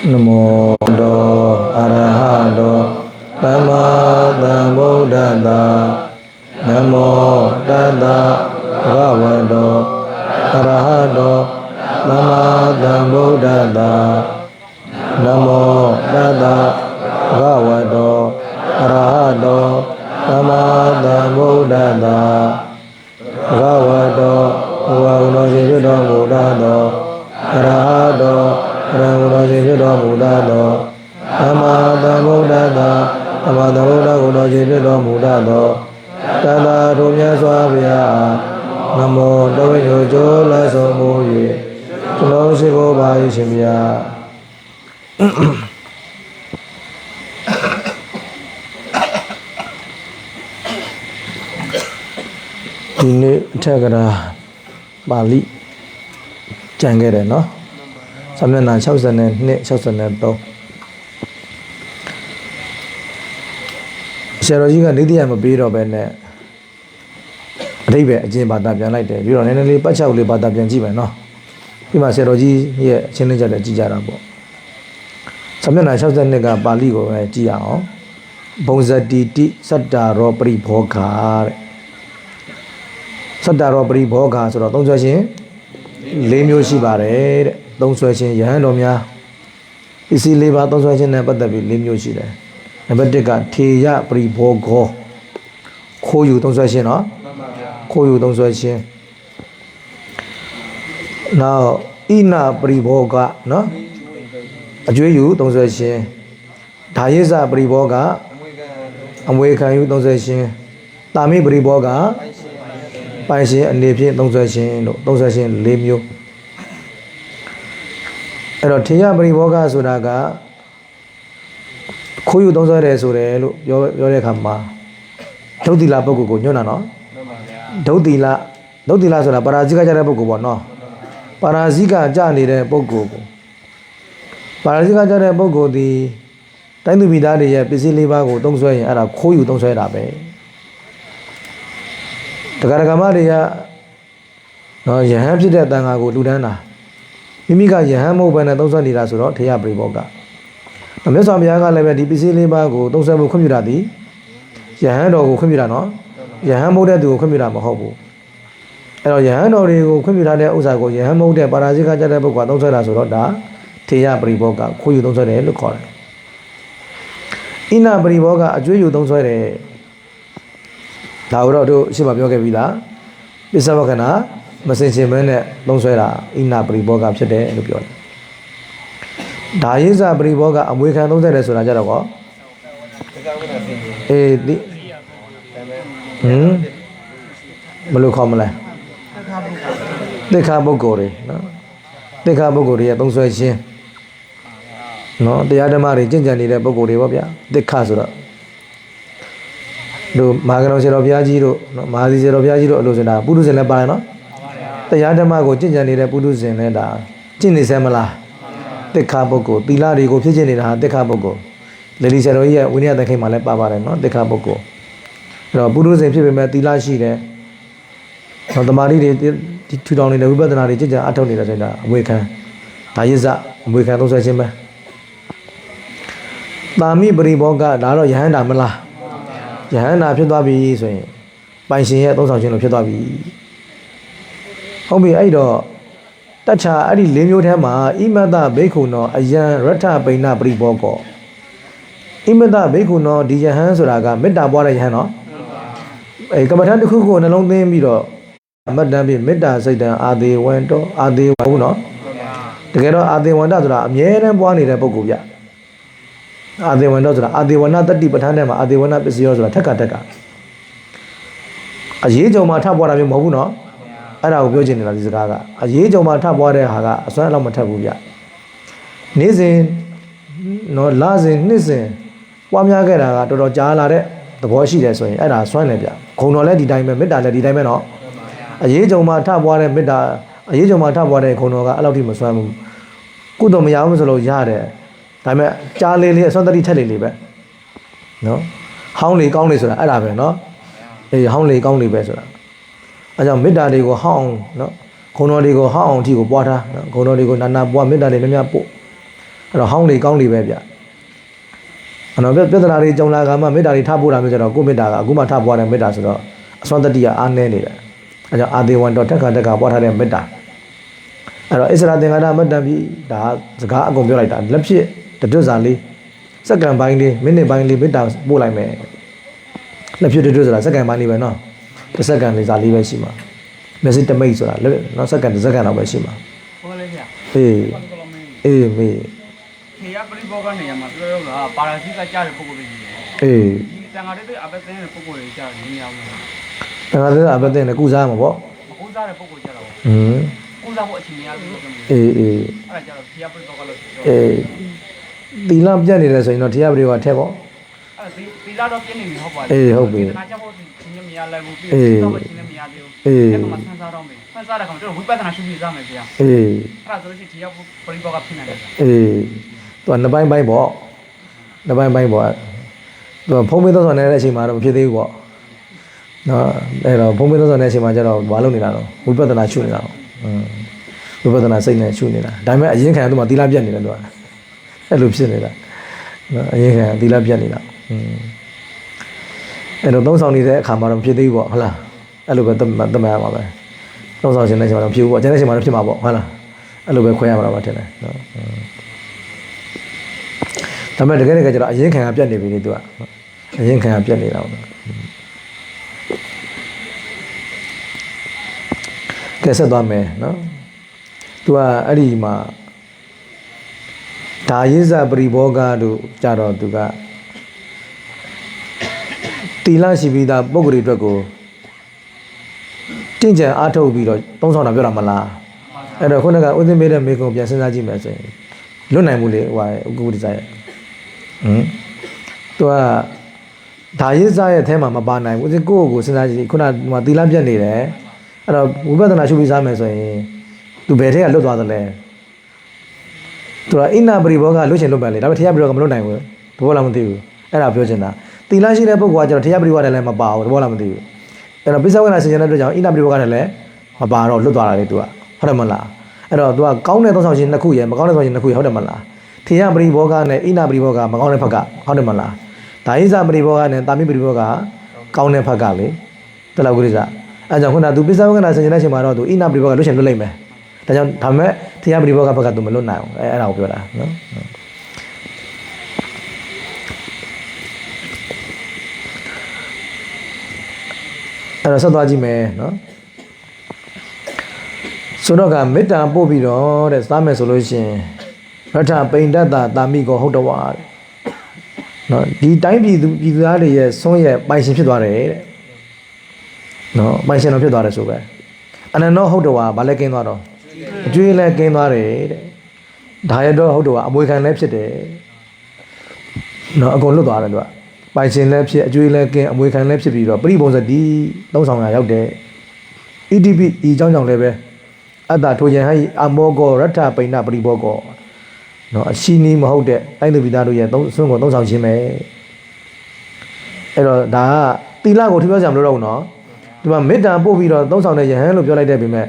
Namo Do Arahado Sama Sambuddhassa Namo Tassa Bhagavato Arahado Sama Sambuddhassa Namo Tassa Bhagavato Arahado Sama Sambuddhassa Bhagavato Bhagavato Sivito Buddhato Arahado Bhagavato Sivito Buddhato Sama Sambuddhassa Sama Sambuddhassa Sivito Buddhato Tata Rumya Swabhya Namo Tawe Jola Somuye Tuno Sigo Bhai Shimyaဒီနေ့အထက်ကရာပါဠိကြံခဲ့တယ်နော်စာမျက်နှာ62 63ဆရာတော်ကြီးကနေတရားမပေးတော့ပဲနဲ့အဓိပ္ပာယ်အကျဉ်းဘာသာပြန်လိုက်တယ်ပြီးတော့နည်းနည်းလေးပတ်ချောက်လေးဘာသာပြန်ကြည့်မယ်နော်ပြီးမှဆရာတော်ကြီးရဲ့အချင်းလေးကြတယ်ကြည့်ကြတာပေါ့စာမျက်နှာ62ကပါဠိကိုပဲကြည့်ရအောင်ဘုံဇတိတိစတ္တာရောပရိဘောဂါတဲ့စတ္တာရောပရိဘောဂါဆိုတော့သုံးဆွဲခြင်း၄မျိုးရှိပါတယ်တဲ့သုံးဆွဲခြင်းယဟန်တော်များပစ္စည်း၄ပါးသုံးဆွဲခြင်းနဲ့ပတ်သက်ပြီး၄မျိုးရှိတယ်နံပါတ်1ကထေယပရိဘောဂောခိုးယူသုံးဆွဲခြင်းနော်ခိုးယူသုံးဆွဲခြင်းနောက်ဣနာပရိဘောဂနော်အကျွေးယူသုံးဆွဲခြင်းဓာယိဇပရိဘောဂအမွေခံယူသုံးဆွဲခြင်းတာမိပရိဘောဂပိုင်ရှင်အနေဖြင့်သုံးဆွဲခြင်းလို့သုံးဆွဲခြင်း၄မျိုးအဲ့တော့ထေယပရိဘောဂဆိုတာကခိုးယူသုံးဆွဲတယ်ဆိုတယ်လို့ပြောတဲ့အခါမှာဒုတိလပုဂ္ဂိုလ်ကိုညွှန်းတာနော်ဒုတိလဆိုတာပါရာဇိကကြတဲ့ပုဂ္ဂိုလ်ပေါ့နော်ပါရာဇိကကြနေတဲ့ပုဂ္ဂိုလ်ကိုပါရာဇိကကြတဲ့ပုဂ္ဂိုလ်ဒီတိုင်းသူပြည်သားတွေရဲ့ပစ္စည်း၄ပါးကိုသုံးဆွဲရင်အဲ့ဒါခိုးယူသုံးဆွဲတာပဲတရားဓမ္မတွေကနော်ယဟန်ဖြစ်တဲ့တန်ခါကိုလူတန်းတာမိမိကယဟန်မဟုတ်ဘဲနဲ့သုံးဆွဲနေတာဆိုတော့ထေယပရိဘောဂမြတ်စွာဘုရားကလည်းပဲဒီပစ္စည်း၄ပါးကိုသုံးဆွဲဖို့ခွင့်ပြုတာဒီယဟန်တော်ကိုခွင့်ပြုတာနော်ယဟန်မဟုတ်တဲ့သူကိုခွင့်ပြုတာမဟုတ်ဘူးအဲ့တော့ယဟန်တော်တွေကိုခွင့်ပြုထားတဲ့ဥစ္စာကိုယဟန်မဟုတ်တဲ့ပါရာဇိကကြတဲ့ပုဂ္ဂိုလ်ကသုံးဆွဲတာဆိုတော့ဒါထေယပရိဘောဂခိုးယူသုံးဆွဲတယ်လို့ခေါ်တယ်ဣနပရိဘောဂအကျွေးယူသုံးဆွဲတယ်ဒါတော့တို့ရှင်းမပြောခဲ့ပြီလားပစ္စဝကနာမစင်စင်မဲနဲ့သုံးဆွဲတာဣနပရိဘောဂဖြစ်တယ်လို့ပြောတယ်ဒါယိဇပရိဘောဂအမွေခံသုံးဆွဲတယ်ဆိုတာကြတော့ကောအေးဒီဘယ်လိုခေါ်မလဲသိက္ခာပုဂ္ဂိုလ်တွေနော်သိက္ခာပုဂ္ဂိုလ်တွေရဲ့သုံးဆွဲခြင်းနော်တရားဓမ္မတွေကျင့်ကြံနေတဲ့ပုဂ္ဂိုလ်တွေပေါ့ဗျာသိက္ခာဆိုတော့တို့မဟာကဏ္ဍဆရာတော်ဘုရားကြီးတို့နော်မဟာသီဆရာတော်ဘုရားကြီးတို့အလိုစင်တာပုထုဇဉ်လည်းပါတယ်နော်တရားဓမ္မကိုကျင့်ကြံနေတဲ့ပုထုဇဉ်လည်းဒါကျင့်နေစမ်းမလားသိက္ခာပုဂ္ဂိုလ်သီလတွေကိုဖြည့်ကျင့်နေတာဟာသိက္ခာပုဂ္ဂိုလ်လေဒီဆရာတော်ကြီးရဲ့ဝိနည်းသင်္ခိတ်မှာလည်းပါပါတယ်နော်သိက္ခာပုဂ္ဂိုလ်အဲ့တော့ပုထုဇဉ်ဖြစ်ပေမဲ့သီလရှိတယ်နော်တမာတိတွေထူထောင်နေတဲ့ဝိပဿနာတွေကျင့်ကြံအထောက်နေတဲ့ဆိုတာအမွေခံဒါယိဇအမွေခံသုံးဆွဲခြင်းပဲတာမိပရိဘောဂဒါတော့ယဟန္တာမလားယဟန္တာဖြစ်သွားပြီဆိုရင်ပိုင်ရှင်ရဲ့သုံးဆောင်ခြင်းလို့ဖြစ်သွားပြီဟုတ်ပြီအဲ့တော့တခြားအဲ့ဒီ၄မျိုးထဲမှာဣမတဘိက္ခုနောအယံရထပိဏပရိဘောဂဣမတဘိက္ခုနောဒီယဟန်ဆိုတာကမေတ္တာပွားတဲ့ယဟန်နော်အဲကမ္မထတစ်ခုကိုနှလုံးသွင်းပြီးတော့အမတ်တန်ပြီးမေတ္တာစိတ်တန်အာဒေဝန္တောအာဒေဝဟုတ်နော်တကယ်တော့အာဒေဝန္တဆိုတာအမြဲတမ်းပွားနေတဲ့ပုဂ္ဂိုလ်ပြအာဒေဝန္တောဆိုတာအာဒေဝနာတတိပဋ္ဌာန်းထဲမှာအာဒေဝနာပစ္စယောဆိုတာထက်ကအရေးကြုံမှာထပ်ပွားတာမျိုးမဟုတ်ဘူးနော်အဲ့ဒါကိုပြောချင်နေတာဒီစကားကအရေးကြုံမှာထပ်ပွားတဲ့ဟာကအစွမ်းအလောက်မထပ်ဘူးဗျနေ့စဉ်နော်လစဉ်နှစ်စဉ်ပွားများခဲ့တာကတော်တော်ကြာလာတဲ့သဘောရှိတယ်ဆိုရင်အဲ့ဒါစွမ်းတယ်ဗျခုံတော်လည်းဒီတိုင်းပဲမေတ္တာလည်းဒီတိုင်းပဲနော်အရေးကြုံမှာထပွားတဲ့မေတ္တာအရေးကြုံမှာထပွားတဲ့ခုံတော်ကအဲ့လောက်ထိမစွမ်းဘူးကုသိုလ်မရဘူးဆိုလို့ရတယ်ဒါပေမဲ့ကြားလေးလေးအစွမ်းတတိထက်လေးလေးပဲနော်ဟောင်းလေးကောင်းလေးဆိုတာအဲ့ဒါပဲနော်အေးဟောင်းလေးကောင်းလေးပဲဆိုတာအဲကြောင့်မေတ္တာတွေကိုဟောင်းနော်ခုံတော်တွေကိုဟောင်းအောင်အထိကိုပွားထားနော်ခုံတော်တွေကိုနာနာပွားမေတ္တာတွေများများပို့ အဲ့တော့ဟောင်းလေကောင်းလေပဲဗျအဲ့တော့ပြဿနာတွေကြုံလာကမှမေတ္တာတွေထားဖို့တာမျိုးကျတော့ကိုမေတ္တာကအခုမှထားပွားတဲ့မေတ္တာဆိုတော့အစွမ်းတတိယအားနည်းနေတယ်အဲ့ကြောင့်အာဒေဝံတော်တက်ခါပွားထားတဲ့မေတ္တာအဲ့တော့ဣစရာသင်္ကာရမတ္တပြီဒါစကားအကုန်ပြောလိုက်တာလက်ဖြစ်တတွစာလေးစက္ကန့်ပိုင်းလေးမိနစ်ပိုင်းလေးမေတ္တာပို့လိုက်မယ်လက်ဖြစ်တတွဆိုတာစက္ကန့်ပိုင်းလေးပဲနော်တစ်စက္ကန့်လေးစာလေးပဲရှိမှာမျက်စိတမိတ်ဆိုတာနော်စက္ကန့်တစ်စက္ကန့်တော့ပဲရှိမှာဟုတ်လေဗျအေးမေးနေရပရိဘောကနေရမှာပြောတော့ကပါရာစီကကြားတဲ့ပုံကိုပဲကြီးတယ်အေးဒီတန်ခါတဲ့အဘက်သိတဲ့ပုံကိုကြီးကြားနေရမှာတန်ခါတဲ့အဘက်သိတဲ့ကုစားမှာပေါ့မကုစားတဲ့ပုံကိုကြားတော့ကုစားဖို့အချိန်များပြီလို့ပြောတယ်အေးအဲ့ဒါကြတော့ဖျားပရိဘောကလို့သီလပြတ်နေတယ်ဆိုရင်တော့တရားပရိဘောထက်ပေါ့အဲ့သီလတော့ပြည့်နေပြီဟုတ်ပါလေဟုတ်ပြီနာကြဖို့ချင်းမရလိုက်ဘူးပြီးတော့ချင်းမရသေးဘူးအဲ့တော့မှဆန်းစားတော့မယ်ဆန်းစားတဲ့ခါကျတော့ဝိပဿနာရှုပြီးစားမယ်ဗျာအဲ့ဒါဆိုလို့ရှိရင်တရားပရိဘောကဖြစ်နေတယ်သူကနှစ်ပိုင်းပေါ့သူကဖုံးပေးသောဆောင်နေတဲ့အချိန်မှာတော့မဖြစ်သေးဘူးပေါ့နော်အဲ့တော့ဖုံးပေးသောဆောင်နေတဲ့အချိန်မှာကျတော့ဘာလုပ်နေတာတော့ဝိပဿနာရှုနေတာဝိပဿနာစိတ်နဲ့ရှုနေတာဒါပေမဲ့အရင်ခံသူမှသီလပြတ်နေတယ်သူကအဲ့လိုဖြစ်နေတာနော်အရင်ခံသီလပြတ်နေတာအဲ့တော့သုံးဆောင်နေတဲ့အခါမှာတော့ဖြစ်သေးဘူးပေါ့ဟုတ်လားအဲ့လိုပဲတမန်ရမှာပဲသုံးဆောင်ခြင်းတဲ့အချိန်မှာတော့ဖြစ်ဘူးပေါ့ကျန်တဲ့အချိန်မှာတော့ဖြစ်မှာပေါ့ဟုတ်လားအဲ့လိုပဲခွဲရမှာတော့ထင်တယ်နော်ဒါပေမဲ့တကယ်ကျတော့အရင်ခံကပြတ်နေပြီလေသူကအရင်ခံကပြတ်နေတာပေါ့ကဲဆက်သွားမယ်နော်သူကအဲ့ဒီမှာဒါယိဇပရိဘောဂတို့ကြတော့သူကတီလရှိပြီးသားပုဂ္ဂိုလ်တွေအတွက်ကိုတင့်ကြံအားထုတ်ပြီးတော့သုံးဆောင်တာပြောတာမလားအဲ့တော့ခုနကဥသိမေးတဲ့မေကုံပြန်စဉ်းစားကြည့်မယ်ဆိုရင်လွတ်နိုင်မှုလေဟိုဥက္ကုဒီဇိုင်းသူကဒါရစ်စားရဲ့အထဲမှာမပါနိုင်ဘူးဥစဉ်ကိုယ်စဉ်းစားကြည့်ခုနကသီလပြတ်နေတယ်အဲ့တော့ဝိပဿနာရှုပြီးစားမယ်ဆိုရင်သူဘယ်ထဲကလွတ်သွားသလဲသူကအိနာပရိဘောကလွတ်ချင်လွတ်ပန်လေဒါပေမဲ့တရားပရိဘောကမလွတ်နိုင်ဘူးတဘောလားမသိဘူးအဲ့ဒါပြောချင်တာသီလရှိတဲ့ပုဂ္ဂိုလ်ကကျတော့တရားပရိဘောကလည်းမပါဘူးတဘောလားမသိဘူးအဲ့တော့ပိဿဝေနာဆင်ခြင်တဲ့အတွက်ကြောင့်အိနာပရိဘောကလည်းမပါတော့လွတ်သွားတာလေသူကဟုတ်တယ်မလားအဲ့တော့သူကကောင်းတဲ့သုံးဆောင်ခြင်းနှစ်ခုရယ်မကောင်းတဲ့သုံးဆောင်ခြင်းနှစ်ခုရဟုတ်တယ်မလားထေယပရိဘောဂနဲ့အိနာပရိဘောဂမကောင်းတဲ့ဘက်ကဟုတ်တယ်မလားဒါယိဇပရိဘောဂနဲ့တာမိပရိဘောဂကောင်းတဲ့ဘက်ကလေတလောက်ကိစ္စအဲကြောင့်ခုနကသူပိဿဝကနာဆင်ခြင်တဲ့အချိန်မှာတော့သူအိနာပရိဘောဂလွတ်ချင်လွတ်လိုက်မယ်ဒါကြောင့်ဒါမဲ့ထေယပရိဘောဂဘက်ကသူမလွတ်နိုင်ဘူးအဲ့ဒါကိုပြောတာနော်အဲ့တော့ဆက်သွားကြည့်မယ်နော်ဆိုတော့ကမေတ္တာပို့ပြီးတော့တဲ့စားမယ်ဆိုလို့ရှိရင်ရထပိန်တတတာမိကောဟုတ်တော်ဝါတဲ့နော်ဒီတိုင်းပြည်သူသားတွေရဲ့ဆုံးရဲ့ပိုင်ရှင်ဖြစ်သွားတယ်တဲ့နော်ပိုင်ရှင်တော်ဖြစ်သွားတယ်ဆိုပဲအနန္တောဟုတ်တော်ဝါဘာလဲကင်းသွားတော့အကျွေးလဲကင်းသွားတယ်တဲ့ဒါရတော့ဟုတ်တော်ဝါအမွေခံလဲဖြစ်တယ်နော်အကုန်လွတ်သွားတယ်သူကပိုင်ရှင်လဲဖြစ်အကျွေးလဲကင်းအမွေခံလဲဖြစ်ပြီးတော့ပရိပုံစတိသုံးဆောင်ရရောက်တယ် EDP ဒီအကြောင်းကြောင့်လည်းပဲအတ္တထိုယံဟိအမောကောရထပိဏပရိဘောကောနော်အရှိနီးမဟုတ်တဲ့တိုင်းသူပြည်သားတို့ရဲ့သုံးကိုသုံးဆောင်ခြင်းပဲအဲ့တော့ဒါကသီလကိုထပြောကြမလို့တော့ဘူးနော်ဒီမှာမေတ္တာပို့ပြီးတော့သုံးဆောင်တဲ့ယဟန်လို့ပြောလိုက်တဲ့ပေမဲ့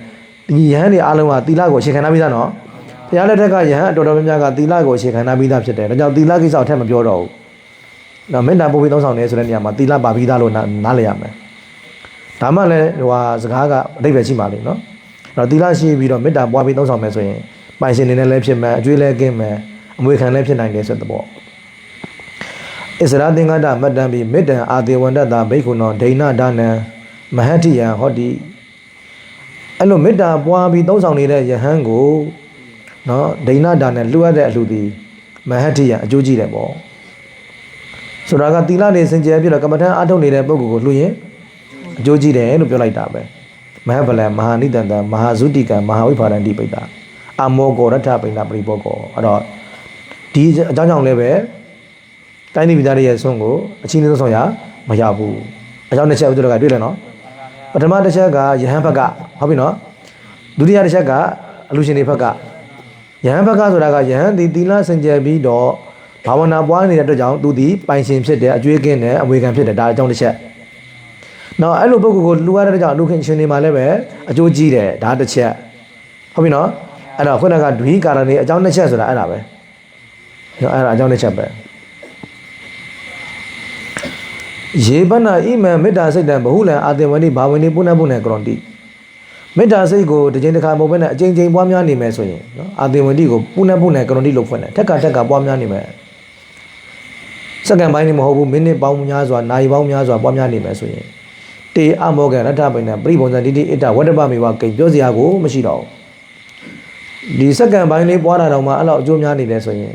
ဒီယဟန်တွေအားလုံးကသီလကိုအခြေခံထားပြီးသားနော်ဘုရားလက်ထက်ကယဟန်အတော်များများကသီလကိုအခြေခံထားပြီးသားဖြစ်တယ်ဒါကြောင့်သီလကိစ္စအထက်မပြောတော့ဘူးနော်မေတ္တာပို့ပြီးသုံးဆောင်တယ်ဆိုတဲ့နေရာမှာသီလပါပြီးသားလို့နားလည်ရမယ်ဒါမှလည်းဟိုဟာစကားကအဓိပ္ပာယ်ရှိပါလိမ့်နော်အဲ့တော့သီလရှိပြီးတော့မေတ္တာပွားပြီးသုံးဆောင်မယ်ဆိုရင်ပိုင်ရှင်နေနဲ့လည်းဖြစ်မယ်အကျွေးလည်းကင်းမယ်အမွေခံလည်းဖြစ်နိုင်တယ်ဆိုတဲ့ပေါ့ဣစရာသင်္ကတမတ္တံပိမေတ္တံအာတေဝန္တတာဘိက္ခုနောဒိဏဒါနံမဟတ္တိယံဟောတိအဲ့လိုမေတ္တာပွားပြီးသုံးဆောင်နေတဲ့ယဟန်ကိုနော်ဒိဏဒါနံလှူရတဲ့အလှူသည်မဟတ္တိယံအကျိုးကြီးတယ်ပေါ့ဆိုတာကသီလနေစင်ကြယ်ပြီးတော့ကမ္မထံအားထုတ်နေတဲ့ပုဂ္ဂိုလ်ကိုလှူရင်အကျိုးကြီးတယ်လို့ပြောလိုက်တာပဲမဟဗလံမဟာနိတန္တမဟာဇုတိကံမဟာဝိဖာရန္တိပိတ္တာအမောကောရထပိဏပရိဘောကောအဲ့တော့ဒီအကြောင်းကြောင့်လည်းပဲတိုင်းပြည်သားတွေရဲ့ဆုံးကိုအချင်းချင်းဆုံးရမရဘူးအကြောင်းတစ်ချက်ဥဒ္ဒရကတွေ့တယ်နော်ပထမတစ်ချက်ကယဟန်ဘက်ကဟုတ်ပြီနော်ဒုတိယတစ်ချက်ကအလူရှင်တွေဘက်ကယဟန်ဘက်ကဆိုတာကယဟန်ဒီသီလစင်ကြယ်ပြီးတော့ဘာဝနာပွားနေတဲ့အတွက်ကြောင့်သူဒီပိုင်ရှင်ဖြစ်တယ်အကျွေးကင်းတယ်အမွေခံဖြစ်တယ်ဒါအကြောင်းတစ်ချက်နော်အဲ့လိုပုဂ္ဂိုလ်ကိုလူရတဲ့ကြောင့်လူခင်ရှင်တွေမှာလည်းပဲအကျိုးကြီးတယ်ဒါတစ်ချက်ဟုတ်ပြီနော်အဲ့တော့ခုနကဒွိကာရဏီအကြောင်းနှစ်ချက်ဆိုတာအဲ့ဒါပဲ အဲ့ဒါအကြောင်းတစ်ချက်ပဲယေဘနာဣမံမေတ္တာစိတ်တံဘဟုလံအာတေဝနိဘာဝနိပုဏ္ဏပုဏ္ဏကရောတိမေတ္တာစိတ်ကိုတစ်ချိန်တစ်ခါမဟုတ်ဘဲနဲ့အချိန်ချင်းပွားများနေမယ်ဆိုရင်နော်အာတေဝနိကိုပုဏ္ဏပုဏ္ဏကရောတိလို့ဖွင့်တယ်ထက်ကပွားများနေမယ်စက္ကန့်ပိုင်းနေမဟုတ်ဘူးမိနစ်ပေါင်းများစွာနာရီပေါင်းများစွာပွားများနေမယ်ဆိုရင်တေအမောကရထပိဏပရိဘုံဇံတိတိဣတဝတ္တပမေဝကိပြောစရာကိုမရှိတော့ဒီစက္ကန့်ပိုင်းလေးပွားတာတော့မှအဲ့လောက်အကျိုးများနေတယ်ဆိုရင်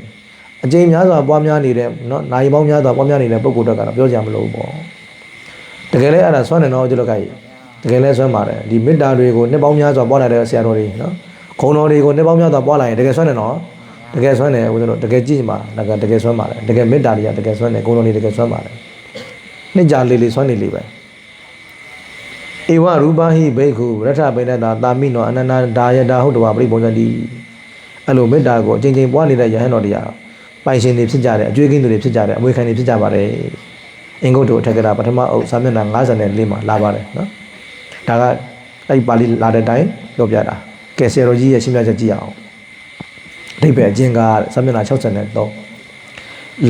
အကျဉ်းများစွာပွားများနေတဲ့နော်နိုင်ပေါင်းများစွာပွားများနေတဲ့ပုဂ္ဂိုလ်တွေကတော့ပြောကြမလို့ပေါ့တကယ်လဲအဲ့ဒါဆွမ်းနေတော့ကျလို့ကကြီးတကယ်လဲဆွမ်းပါတယ်ဒီမေတ္တာတွေကိုနှစ်ပေါင်းများစွာပွားလာတဲ့ဆရာတော်တွေနော်ခုံတော်တွေကိုနှစ်ပေါင်းများစွာပွားလာရင်တကယ်ဆွမ်းနေတော့တကယ်ဆွမ်းနေဦးဇင်းတို့တကယ်ကြည့်မှာတကယ်ဆွမ်းပါတယ်တကယ်မေတ္တာတွေကတကယ်ဆွမ်းနေခုံတော်တွေတကယ်ဆွမ်းပါတယ်နှစ်ကြာလေးဆွမ်းနေလေးပဲဧဝရူပဟိဘိက္ခုရထပိဏတာတာမိနောအနန္တဒါယတာဟုတ်တော်ပရိပုံစံတိအဲ့လိုမေတ္တာကိုအချိန်ချင်းပွားနေတဲ့ယဟန်တော်တရားပိုင်ရှင်တွေဖြစ်ကြတယ်အကျွေးကင်းသူတွေဖြစ်ကြတယ်အမွေခံတွေဖြစ်ကြပါတယ်အင်္ဂုတ္တအထက်ကရာပထမအုပ်စာမျက်နှာ54မှာလာပါတယ်နော်ဒါကအဲ့ပါဠိလာတဲ့အတိုင်းပြောပြတာကဲဆရာတော်ကြီးရဲ့ရှင်းပြချက်ကြည့်အောင်အဓိပ္ပာယ်အကျဉ်းကစာမျက်နှာ63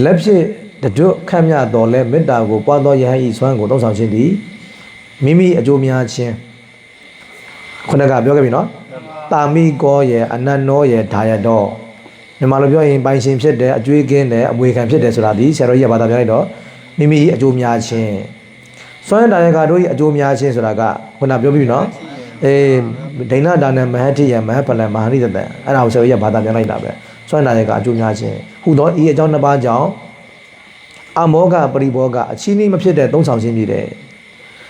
လက်ဖြစ်တွတ်ခန့်မြတော်လဲမေတ္တာကိုပွားသောယဟန်ဤစွမ်းကိုတောင်းဆောင်ခြင်းသည်မိမိအကျိုးများခြင်းခုနကပြောခဲ့ပြီနော်တာမိကောရဲ့အနန္နောရဲ့ဓာယတော်မြန်မာလိုပြောရင်ပိုင်ရှင်ဖြစ်တယ်အကျွေးကင်းတယ်အမွေခံဖြစ်တယ်ဆိုတာဒီဆရာတော်ကြီးကဘာသာပြလိုက်တော့မိမိအကျိုးများခြင်းစွမ်းဒါယကတို့ရဲ့အကျိုးများခြင်းဆိုတာကခုနပြောပြီးနော်ဒိဏဒါနမဟတိယမဟပလံမဟာနိတတံအဲ့ဒါကိုဆရာတော်ကြီးကဘာသာပြလိုက်တာပဲစွမ်းဒါယကအကျိုးများခြင်းဟူသောဤအကြောင်းနှစ်ပါးကြောင့်အမောကပရိဘောကအချီးနှီးမဖြစ်တဲ့သုံးဆောင်ခြင်းဖြစ်တယ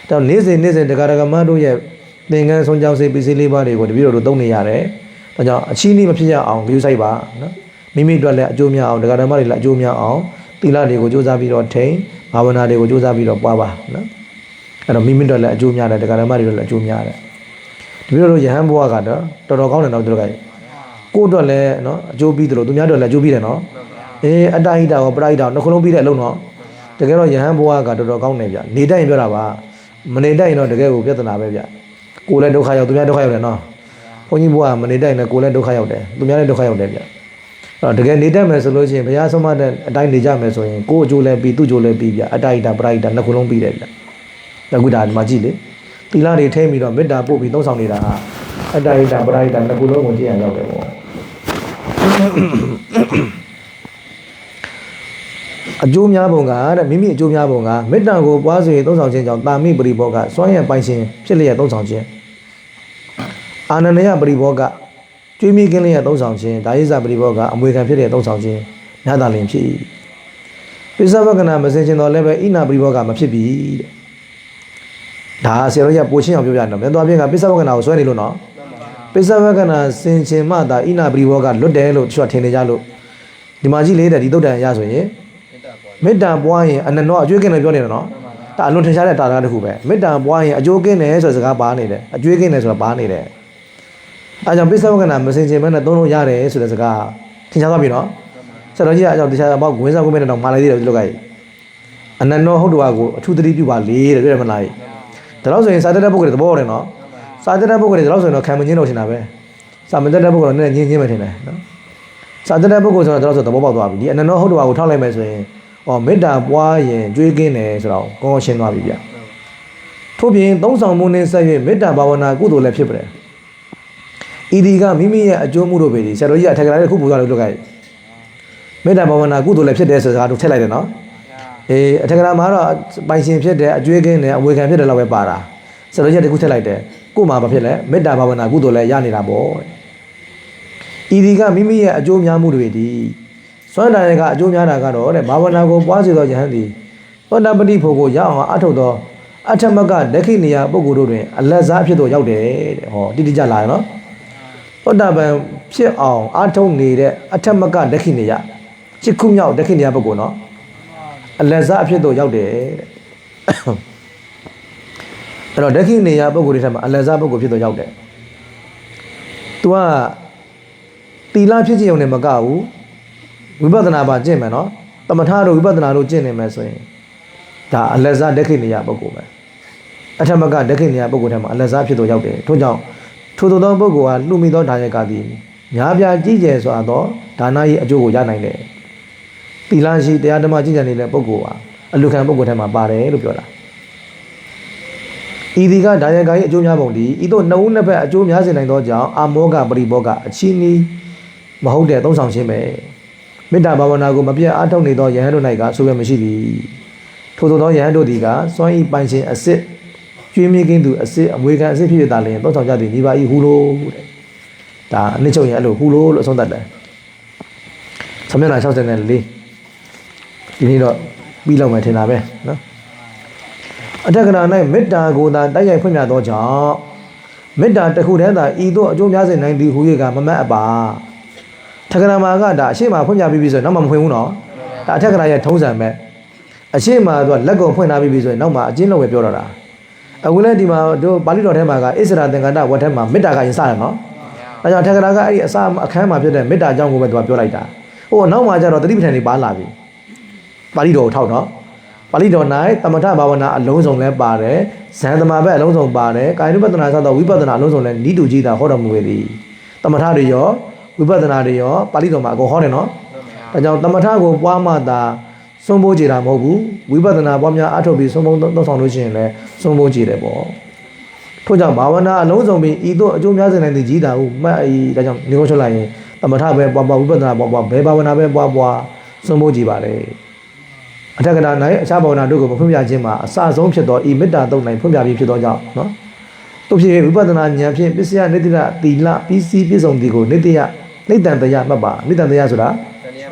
်တော့နေ့စဉ်တရားဓမ္မတို့ရဲ့သင်္ကန်းဆုံးကြောင်းစေပစ္စည်းလေးပါးတွေကိုတပည့်တော်တို့သုံးနေရတယ်။ဒါကြောင့်အချီးနှီးမဖြစ်ရအောင်ဂရုစိုက်ပါနော်။မိမိတို့လည်းအကျိုးများအောင်တရားဓမ္မတွေလည်းအကျိုးများအောင်သီလတွေကိုကြိုးစားပြီးတော့ထိန်းဘာဝနာတွေကိုကြိုးစားပြီးတော့ပွားပါနော်။အဲ့တော့မိမိတို့လည်းအကျိုးများတယ်တရားဓမ္မတွေလည်းအကျိုးများတယ်။တပည့်တော်ယဟန်ဘဝကတော့တော်တော်ကောင်းတယ်တော့တို့ကကိုယ့်အတွက်လည်းနော်အကျိုးပြီးတယ်လို့သူများတို့လည်းအကျိုးပြီးတယ်နော်။အတ္တဟိတရောပရိဒရောနှခုလုံးပြီးတဲ့အလုံးနော်။တကယ်တော့ယဟန်ဘဝကတော်တော်ကောင်းတယ်ဗျ။နေတတ်ရင်ပြောတာပါမနေတတ်ရင်တော့တကယ်ကိုပြဿနာပဲဗျကိုယ်လည်းဒုက္ခရောက်သူများဒုက္ခရောက်တယ်နော်ဘုန်းကြီးဘုရားမနေတတ်ရင်လည်းကိုယ်လည်းဒုက္ခရောက်တယ်သူများလည်းဒုက္ခရောက်တယ်ဗျအဲ့တော့တကယ်နေတတ်မယ်ဆိုလို့ရှိရင်ဘုရားဆုံးမတဲ့အတိုင်းနေကြမယ်ဆိုရင်ကိုယ်အကျိုးလည်းပြီးသူ့ကျိုးလည်းပြီးဗျအတ္တဟိတပရိဒနှစ်ခုလုံးပြီးတယ်ဗျအခုဒါဒီမှာကြည့်လေသီလတွေထိမ့်ပြီးတော့မေတ္တာပို့ပြီးသုံးဆောင်နေတာအတ္တဟိတပရိဒနှစ်ခုလုံးကိုကြည့်ရရောက်တယ်ပေါ့အကျိုးများပုံကတဲ့မိမိအကျိုးများပုံကမေတ္တာကိုပွားစေသုံးဆောင်ခြင်းကြောင့်တာမိပရိဘောကစွမ်းရပိုင်ရှင်ဖြစ်လျက်သုံးဆောင်ခြင်းအာနန္ဒယပရိဘောကကျွေးမိကင်းလျက်သုံးဆောင်ခြင်းဒါယိဇပရိဘောကအမွေခံဖြစ်လျက်သုံးဆောင်ခြင်းညတာလင်ဖြစ်ပိဿဝကနာမစင်ခြင်းတော်လည်းပဲဣနာပရိဘောကမဖြစ်ပြီတဲ့ဒါဆရာတော်ကြီးပိုရှင်းအောင်ပြောပြတယ်မြတ်တော်ဘုရားကပိဿဝကနာကိုစွဲနေလို့နော်ပိဿဝကနာစင်ခြင်းမှသာဣနာပရိဘောကလွတ်တယ်လို့တချို့ထင်နေကြလို့ဒီမှာကြည့်လေတဲ့ဒီသုတ်တန်ရဆိုရင်မေတ္တာပွားရင်အနန္တောအကျွေးကင်းတယ်ပြောနေတယ်နော်ဒါအလွန်ထင်ရှားတဲ့တာတာတစ်ခုပဲမေတ္တာပွားရင်အကျိုးကင်းတယ်ဆိုတဲ့စကားပါနေတယ်အကျွေးကင်းတယ်ဆိုတာပါနေတယ်အဲကြောင့်ပိဿဝကနာမစင်ခြင်းမဲ့နဲ့သုံးလို့ရတယ်ဆိုတဲ့စကားထင်ရှားသွားပြီနော်ဆရာတော်ကြီးကအကြောင်းတရားပေါက်ဝင်းစားခွင့်မဲ့တော့မှားလိုက်သေးတယ်ဒီလိုကကြီးအနန္တောဟုတ်တော်ကိုအထူးသတိပြုပါလေတဲ့တွေ့ရမလားဒါလို့ဆိုရင်စာတတ်တဲ့ပုဂ္ဂိုလ်တွေသဘောပေါက်တယ်နော်စာတတ်တဲ့ပုဂ္ဂိုလ်တွေဒါလို့ဆိုရင်တော့ခံမငင်းလို့ထင်တာပဲစာမတတ်တဲ့ပုဂ္ဂိုလ်ကလည်းနည်းနည်းညင်းပဲထင်တယ်နော်စာတတ်တဲ့ပုဂ္ဂိုလ်ဆိုတော့ဒါလို့ဆိုသဘောပေါက်သွားပြီဒီအနန္တောဟုတ်တော်ကိုထောက်လိုက်မယ်ဆိုရင်မေတ္တာပွားရင်ကြွေးကင်းတယ်ဆိုတော့ကောင်းရှင်းသွားပြီဗျထို့ပြင်သုံးဆောင်မှုနဲ့ဆက်၍မေတ္တာဘာဝနာကုသိုလ်လည်းဖြစ်ပါတယ်ဤဒီကမိမိရဲ့အကျိုးမှုတို့ပဲဒီဆရာတော်ကြီးအထက်ကရာတစ်ခုပူသွားလို့လုပ်ခဲ့မေတ္တာဘာဝနာကုသိုလ်လည်းဖြစ်တယ်ဆိုစကားတို့ထည့်လိုက်တယ်နော်အထက်ကရာမှာတော့ပိုင်ရှင်ဖြစ်တယ်အကျွေးကင်းတယ်အဝေခံဖြစ်တယ်လို့ပဲပါတာဆရာတော်ကြီးတစ်ခုထည့်လိုက်တယ်ကို့မှာဘာဖြစ်လဲမေတ္တာဘာဝနာကုသိုလ်လည်းရနေတာပေါ့ဤဒီကမိမိရဲ့အကျိုးများမှုတွေဒီစွမ်းတိုင်းကအကျိုးများတာကတော့တဲ့ဘာဝနာကိုပွားစေသောယဟန်သည်သောတာပတိဖို့ကိုရအောင်အထုတ်သောအထမကဒက္ခိဏီယပုဂ္ဂိုလ်တို့တွင်အလတ်စားဖြစ်သို့ရောက်တယ်တဲ့ဟောတိတိကျလာရနော်သောတာပန်ဖြစ်အောင်အထုတ်နေတဲ့အထမကဒက္ခိဏီယ7ခုမြောက်ဒက္ခိဏီယပုဂ္ဂိုလ်နော်အလတ်စားဖြစ်သို့ရောက်တယ်တဲ့အဲ့တော့ဒက္ခိဏီယပုဂ္ဂိုလ်တွေထက်မှာအလတ်စားပုဂ္ဂိုလ်ဖြစ်သို့ရောက်တယ်သူကသီလဖြစ်ခြင်းုံနဲ့မကဘူးဝိပဿနာပါကျင့်မယ်နော်တမထတို့ဝိပဿနာတို့ကျင့်နေမယ်ဆိုရင်ဒါအလတ်စားဒက္ခိဏီယပုဂ္ဂိုလ်ပဲအထမကဒက္ခိဏီယပုဂ္ဂိုလ်ထဲမှာအလတ်စားဖြစ်သို့ရောက်တယ်ထို့ကြောင့်ထိုသောပုဂ္ဂိုလ်ဟာလှူမိသောဒါယကသည်များပြားကြီးကျယ်စွာသောဒါန၏အကျိုးကိုရနိုင်တယ် တီလာရှိတရားဓမ္မကျင့်ကြံနေတဲ့ပုဂ္ဂိုလ်ဟာအလူခံပုဂ္ဂိုလ်ထဲမှာပါတယ်လို့ပြောတာဤဒီကဒါယကရဲ့အကျိုးများပုံဒီဤသို့နှစ်ဦးနှစ်ဖက်အကျိုးများစေနိုင်သောကြောင့်အာမောကပရိဘောကအချီးနီးမဟုတ်တဲ့သုံးဆောင်ခြင်းပဲမေတ္တာဘာဝနာကိုမပြတ်အားထုတ်နေသောယဟန်တို့၌ကဆိုရမရှိသည်ထို့သောယဟန်တို့သည်ကစွမ်းဤပိုင်ခြင်းအစစ်ကျွေးမြေကင်းသူအစစ်အမွေခံအစစ်ဖြစ်ဖြစ်သာလျှင်သုံးဆောင်ကြသည်မိဘဤဟူလို့တဲ့ဒါအနည်းချုပ်ရင်အဲ့လိုဟူလို့အဆုံးသတ်တယ်သမဏ64ဒီနေ့တော့ပြီးလောက်မယ်ထင်တာပဲနော်အတက္ကရာ၌မေတ္တာကိုသာတိုက်ရိုက်ဖွင့်ပြသောကြောင့်မေတ္တာတစ်ခုတည်းသာဤသို့အကျိုးများစေနိုင်သည်ဟူ၍ကမမတ်အပါထက္ကရာမှာကဒါအရှိမဖွင့်ပြပြီးပြီဆိုရင်နောက်မှမဖွင့်ဘူးနော်ဒါအထက္ကရာရဲ့ထုံးစံပဲအရှိမသူကလက်ကုံဖွင့်ထားပြီးပြီဆိုရင်နောက်မှအကျဉ်းလုံးပဲပြောတော့တာအခုလည်းဒီမှာတို့ပါဠိတော်ထဲမှာကအစ္စရာသင်္ကန္တဝတ်ထဲမှာမေတ္တာကရင်စတယ်နော်ဒါကြောင့်ထက္ကရာကအဲ့ဒီအစအခန်းမှာဖြစ်တဲ့မေတ္တာအကြောင်းကိုပဲသူကပြောလိုက်တာဟိုနောက်မှကျတော့တတိပဋ္ဌာန်တွေပါလာပြီပါဠိတော်ကိုထောက်နော်ပါဠိတော်၌သမထဘာဝနာအလုံးစုံလည်းပါတယ်ဇန်သမဘက်အလုံးစုံပါတယ်ကာယ ानु ပတနာစသောဝိပဿနာအလုံးစုံလည်းဤတူကြီးသာဟောတော်မူပေသည်သမထတွေရောဝိပဿနာတွေရောပါဠိတော်မှာအကုန်ဟောတယ်နော်ဒါကြောင့်သမထကိုပွားမှသာဆုံးဖို့ကြည်တာမဟုတ်ဘူးဝိပဿနာပွားများအထုတ်ပြီးဆုံးဖို့သုံးဆောင်လို့ရှိရင်လည်းဆုံးဖို့ကြည်တယ်ပေါ့ထို့ကြောင့်ဘာဝနာအလုံးစုံပြီးဤသို့အကျိုးများစေနိုင်သည့်ကြီးတာဟုမှတ်ဒါကြောင့်ဒီကုန်းချုပ်လိုက်ရင်သမထပဲပွားပွားဝိပဿနာပွားပွားဘယ်ဘာဝနာပဲပွားပွားဆုံးဖို့ကြည်ပါလေအထက်ကရာ၌အခြားဘာဝနာတို့ကိုမဖွင့်ပြခြင်းမှာအစဆုံးဖြစ်သောဤမေတ္တာတုံ၌ဖွင့်ပြပြီးဖြစ်သောကြောင့်နော်တို့ဖြစ်ဝိပဿနာဉာဏ်ဖြင့်ပစ္စယနိတ္တရသီလပစ္စည်းပြည့်စုံသည်ကိုနိတ္တယနိတ္တန်တရားမှတ်ပါနိတ္တန်တရားဆိုတာ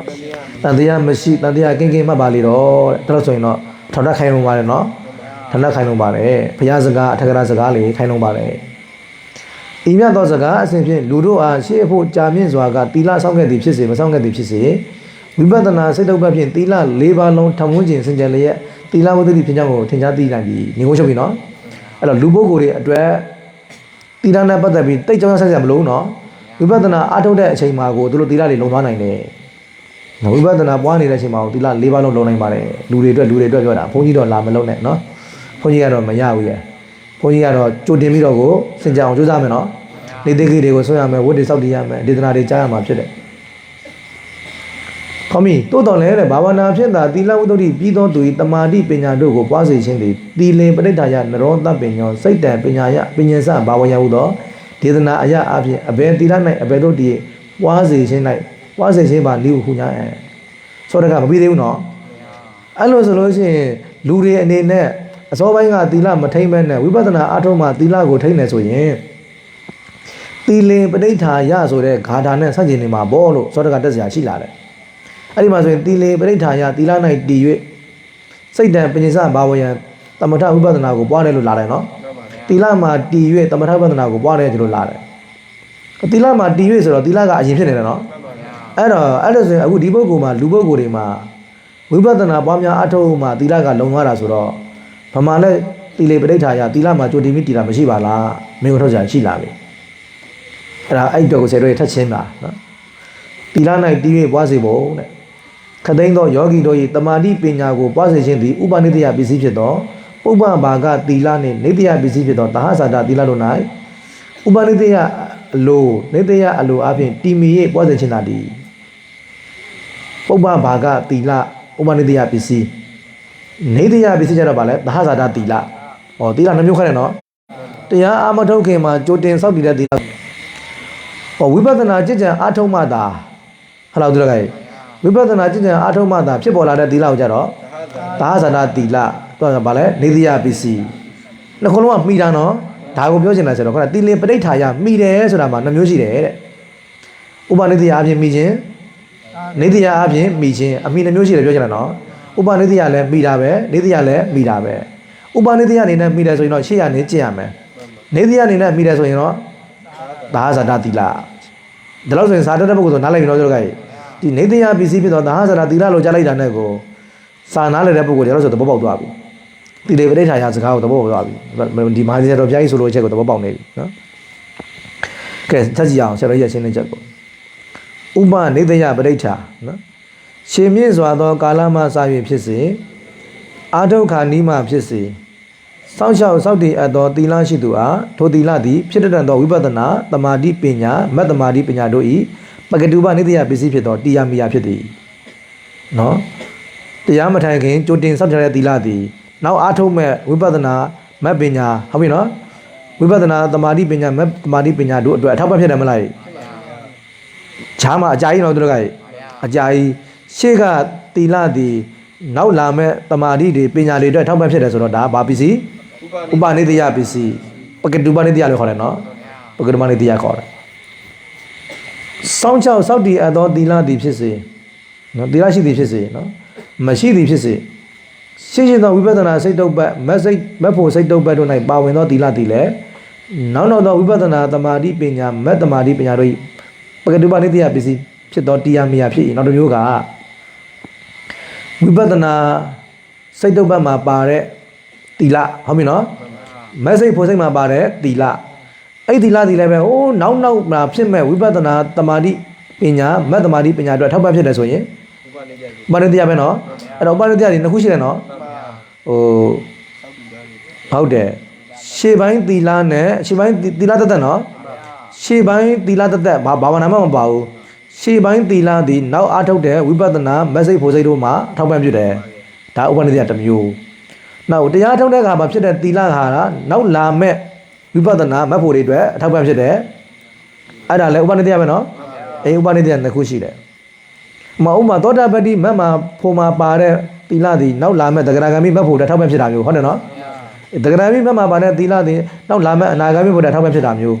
တန်တရားမရှိတန်တရားကင်းကင်းမှတ်ပါလေတော့တဲ့ဒါလို့ဆိုရင်တော့ထောက်တခိုင်လုံးပါတယ်နော်ထောက်တခိုင်လုံးပါတယ်ဘုရားစကားအထက်ကရာစကားလေးခိုင်လုံးပါတယ်ဤမြတ်သောစကားအစဉ်ဖြင့်လူတို့အားရှေ့အဖို့ကြာမြင့်စွာကသီလဆောက်ခဲ့သည်ဖြစ်စေမဆောက်ခဲ့သည်ဖြစ်စေဝိပဿနာစိတ်တုပ်ပတ်ဖြင့်သီလ၄ပါးလုံးထမွန်းခြင်းစင်ကြယ်လျက်သီလဝတ္တိဖြစ်ကြောင်းကိုထင်ရှားသိနိုင်ပြီညီကိုချုပ်ပြီနော်အဲ့တော့လူပုဂ္ဂိုလ်တွေအတွက်သီလနဲ့ပတ်သက်ပြီးတိတ်ကြောင်းဆက်ဆက်မလို့နော်ဝိပဿနာအားထုတ်တဲ့အချိန်မှာကိုတို့လိုသီလတွေလုံသွားနိုင်တယ်ဝိပဿနာပွားနေတဲ့အချိန်မှာသီလ၄ပါးလုံးလုံနိုင်ပါတယ်လူတွေအတွက်ပြောတာဘုန်းကြီးတော့လာမလုံးနဲ့နော်ဘုန်းကြီးကတော့မရဘူးရဲ့ဘုန်းကြီးကတော့ကြိုတင်ပြီးတော့ကိုစင်ကြအောင်ကြိုးစားမယ်နော်နေသိကိတွေကိုဆွံ့ရမယ်ဝတ်တွေစောက်တည်ရမယ်ဒေသနာတွေကြားရမှာဖြစ်တယ်ခေါမီတိုးတော်လဲတဲ့ဘာဝနာဖြင့်သာသီလဝတ္တုပြီးသောသူ၏တမာတိပညာတို့ကိုပွားစေခြင်းသည်သီလင်ပဋိဋ္ဌာယနရောသပညောစိတ်တံပညာယပဉ္စဘာဝယဟုသောဒေသနာအယအဖြင့်အဘယ်သီလ၌အဘယ်တို့တည်းပွားစေခြင်း၌ပွားစေခြင်းပါလိဟုညာဆိုတော့ကမပြီးသေးဘူးနော်အဲ့လိုဆိုလို့ရှိရင်လူတွေအနေနဲ့အစောပိုင်းကသီလမထိမ့်မဲ့နဲ့ဝိပဿနာအားထုတ်မှသီလကိုထိမ့်နေဆိုရင်သီလင်ပဋိဋ္ဌာယဆိုတဲ့ဂါထာနဲ့ဆန့်ကျင်နေမှာပေါ့လို့စောတကတက်စရာရှိလာတယ်အဲ့ဒီမှာဆိုရင်သီလေပဋိဋ္ဌာယသီလ၌တည်၍စိတ်တံပဉ္စဘာဝယံသမထဝိပဿနာကိုပွားတယ်လို့လာတယ်နော်သီလမှာတည်၍သမထဝိပဿနာကိုပွားတယ်လို့လာတယ်သီလမှာတည်၍ဆိုတော့သီလကအရင်ဖြစ်နေတယ်နော်အဲ့တော့ဆိုရင်အခုဒီပုဂ္ဂိုလ်မှာလူပုဂ္ဂိုလ်တွေမှာဝိပဿနာပွားများအထုတ်မှသီလကလုံသွားတာဆိုတော့ဗမာလဲသီလေပဋိဋ္ဌာယသီလမှာကြိုတင်ပြီးတည်တာမရှိပါလားမင်းတို့ထုတ်ကြရှိလာပြီအဲ့ဒါအဲ့တော့ကိုဆယ်တို့ထက်ချင်းပါနော်သီလ၌တည်၍ပွားစေဖို့တဲ့ခသိန်းသောယောဂီတို့၏တမာတိပညာကိုပွားစေခြင်းသည်ဥပနိတယပစ္စည်းဖြစ်သောပုပ္ပဘာဂသီလနှင့်နိတယပစ္စည်းဖြစ်သောသဟဇာတသီလတို့၌ဥပနိတယအလိုနိတယအလိုအပြင်တီမီ၍ပွားစေခြင်းသာတည်းပုပ္ပဘာဂသီလဥပနိတယပစ္စည်းနိတယပစ္စည်းကြတော့ဗာလဲသဟဇာတသီလဟောသီလနှမျိုးခက်တယ်နော်တရားအာမထုတ်ခင်မှာကြိုတင်စောင့်တည်တဲ့သီလဟောဝိပဿနာจิตကြံအာထုံမှသာဟလောက်သူတို့ကဝိပဿနာကျင့်ကြံအားထုတ်မှသာဖြစ်ပေါ်လာတဲ့သီလကိုကြတော့သာသနာသီလတော့ဗာလဲနေသယပစ္စည်းနှစ်ခုလုံးကမိတာနော်ဒါကိုပြောချင်တာဆိုတော့ခေါင်းသီလပဋိဋ္ဌာယမိတယ်ဆိုတာမှာနှမျိုးရှိတယ်တဲ့ဥပနိသယအပြင်မိခြင်းနေသယအပြင်မိခြင်းအမိနှမျိုးရှိတယ်ပြောချင်တာနော်ဥပနိသယလည်းမိတာပဲနေသယလည်းမိတာပဲဥပနိသယအနေနဲ့မိတယ်ဆိုရင်တော့ရှေ့ရနေကျင့်ရမယ်နေသယအနေနဲ့မိတယ်ဆိုရင်တော့သာသနာသီလဒါလို့ဆိုရင်ဇာတတဲ့ပုဂ္ဂိုလ်ဆိုနားလည်ပြီနော်တို့ကဒီနေတယပစ္စည်းဖြစ်တော့သာဟဇရာသီလလို့ကြားလိုက်တာနဲ့ကိုစာနာလည်းတဲ့ပုဂ္ဂိုလ်ကျတော့ဆိုသဘောပေါက်သွားပြီသီလေပဋိဋ္ဌာယစကားကိုသဘောပေါက်သွားပြီဒီမဟာသီလတော်ဘုရားကြီးဆိုလို့အချက်ကိုသဘောပေါက်နေပြီနော်ကဲချက်ကြည့်အောင်ဆရာတော်ကြီးရှင်းလင်းချက်ကိုဥပနေတယပဋိဋ္ဌာနော်ရှင်မြင့်စွာသောကာလမှစ၍ဖြစ်စေအာထုခာနီးမှဖြစ်စေစောင့်ရှောက်စောင့်တည်အပ်သောသီလရှိသူအားထိုသီလသည်ဖြစ်တတ်သောဝိပဿနာတမာတိပညာမတ္တမာတိပညာတို့၏ပကတုပနိတယပစ္စည်းဖြစ်သောတရားမိယာဖြစ်သည် နော်တရားမထိုင်ခင်ကြိုတင်စောင့်ကြတဲ့သီလသည်နောက်အားထုတ်မဲ့ဝိပဿနာမတ်ပညာဟုတ်ပြီနော်ဝိပဿနာသမာဓိပညာမတ်သမာဓိပညာတို့အတွက်အထောက်ပံ့ဖြစ်တယ်မလားဈာမှာအကြာကြီးတော့တို့ကအကြာကြီးရှေ့ကသီလသည်နောက်လာမဲ့သမာဓိတွေပညာတွေအတွက်ထောက်ပံ့ဖြစ်တယ်ဆိုတော့ဒါဘာပစ္စည်းဥပနိတယပစ္စည်းပကတုပနိတယလို့ခေါ်တယ်နော်ပကတုပနိတယခေါ်တယ်စောင့်ချောက်စောက်တည်အပ်သောသီလသည်ဖြစ်စေနော်သီလရှိသည်ဖြစ်စေနော်မရှိသည်ဖြစ်စေရှင်းရှင်းသောဝိပဿနာစိတ်တုပ်ပတ်မက်ဖို့စိတ်တုပ်ပတ်တို့၌ပါဝင်သောသီလသည်လည်းနောက်သောဝိပဿနာသမာဓိပညာမက်သမာဓိပညာတို့၏ပကတုပနိတယပစ္စည်းဖြစ်သောတရားမယာဖြစ်၏နောက်တစ်မျိုးကဝိပဿနာစိတ်တုပ်ပတ်မှာပါတဲ့သီလဟုတ်ပြီနော်မက်စိတ်ဖို့စိတ်မှာပါတဲ့သီလအဲ့ဒီသီလသည်လည်းပဲဟိုနောက်မှာဖြစ်မဲ့ဝိပဿနာသမာဓိပညာမက်သမာဓိပညာအတွက်ထောက်ပံ့ဖြစ်တယ်ဆိုရင်ဥပနိတယပဲနော်အဲ့တော့ဥပနိတယတွေနှစ်ခုရှိတယ်နော်ဟိုဟုတ်တယ်ရှေ့ပိုင်းသီလနဲ့ရှေ့ပိုင်းသီလတသက်နော်ရှေ့ပိုင်းသီလတသက်ဘာဝနာမှမပါဘူးရှေ့ပိုင်းသီလသည်နောက်အားထုတ်တဲ့ဝိပဿနာမက်စိတ်ဖို့စိတ်တို့မှာထောက်ပံ့ဖြစ်တယ်ဒါဥပနိတယတစ်မျိုးနောက်တရားထုတ်တဲ့အခါမှာဖြစ်တဲ့သီလဟာနောက်လာမဲ့ဝိပဿနာမက်ဖို့တွေအတွက်အထောက်ပံ့ဖြစ်တယ်အဲ့ဒါလည်းဥပနိတယပဲနော်အေးဥပနိတယနှစ်ခုရှိတယ်ဥမာသောတာပတ္တိမက်မှာဖို့မှာပါတဲ့သီလသည်နောက်လာမဲ့သဂရဂမိမက်ဖို့တွေထောက်ပံ့ဖြစ်တာမျိုးဟုတ်တယ်နော်သဂရဂမိမက်မှာပါတဲ့သီလသည်နောက်လာမဲ့အနာဂမိဖို့တွေထောက်ပံ့ဖြစ်တာမျိုး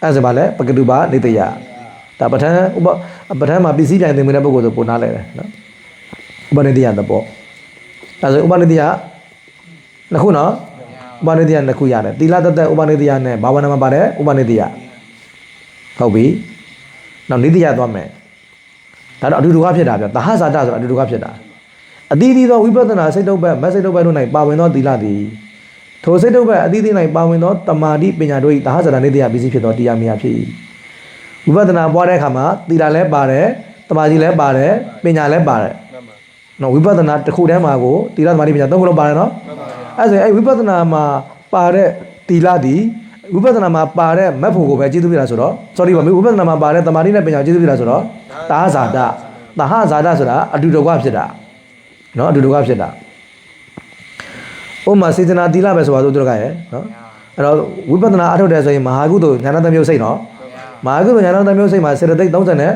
အဲ့ဒါဆိုပါလဲပကတုပနိတယဒါပဋ္ဌာန်းမှာပစ္စည်းပြိုင်သိမ့်တဲ့ပုဂ္ဂိုလ်ဆိုပုံနာလဲတယ်နော်ဥပနိတယသဘောဒါဆိုဥပနိတယနှစ်ခုနော်ဥပနိတယနှစ်ခုရတယ်သီလတသက်ဥပနိတယနဲ့ဘာဝနာမှာပါတယ်ဥပနိတယဟုတ်ပြီနောက်နိတယသွားမယ်ဒါတော့အတူတူကဖြစ်တာပြသဟဇာတဆိုတော့အတူတူကဖြစ်တာအတိအသီသောဝိပဿနာစိတ်တုပ်ပတ်မက်စိတ်တုပ်ပတ်တို့၌ပါဝင်သောသီလသည်ထိုစိတ်တုပ်ပတ်အတိအသီ၌ပါဝင်သောတမာတိပညာတို့၏သဟဇာတနိတယပစ္စည်းဖြစ်သောတရားများဖြစ်၏ဝိပဿနာပွားတဲ့အခါမှာသီလလည်းပါတယ်တမာတိလည်းပါတယ်ပညာလည်းပါတယ်နော်ဝိပဿနာတစ်ခုတည်းမှာကိုသီလတမာတိပညာသုံးခုလုံးပါတယ်နော်အဲ့ဆိုအဲ့ဝိပဿနာမှာပါတဲ့သီလသည်ဝိပဿနာမှာပါတဲ့မက်ဖို့ကိုပဲကျေးဇူးပြုတာဆိုတော့ sorry ပါဝိပဿနာမှာပါတဲ့တမာတိနဲ့ပညာကျေးဇူးပြုတာဆိုတော့သဟဇာတဆိုတာအတူတကွဖြစ်တာနော်အတူတကွဖြစ်တာဥမာစေတနာသီလပဲဆိုပါစို့တို့ကရဲ့နော်အဲ့တော့ဝိပဿနာအထုတ်တယ်ဆိုရင်မဟာကုသိုလ်ဉာဏ်တမျိုးစိတ်နော်မဟာကုသိုလ်ဉာဏ်တမျိုးစိတ်မှာစေတသိက်30နဲ့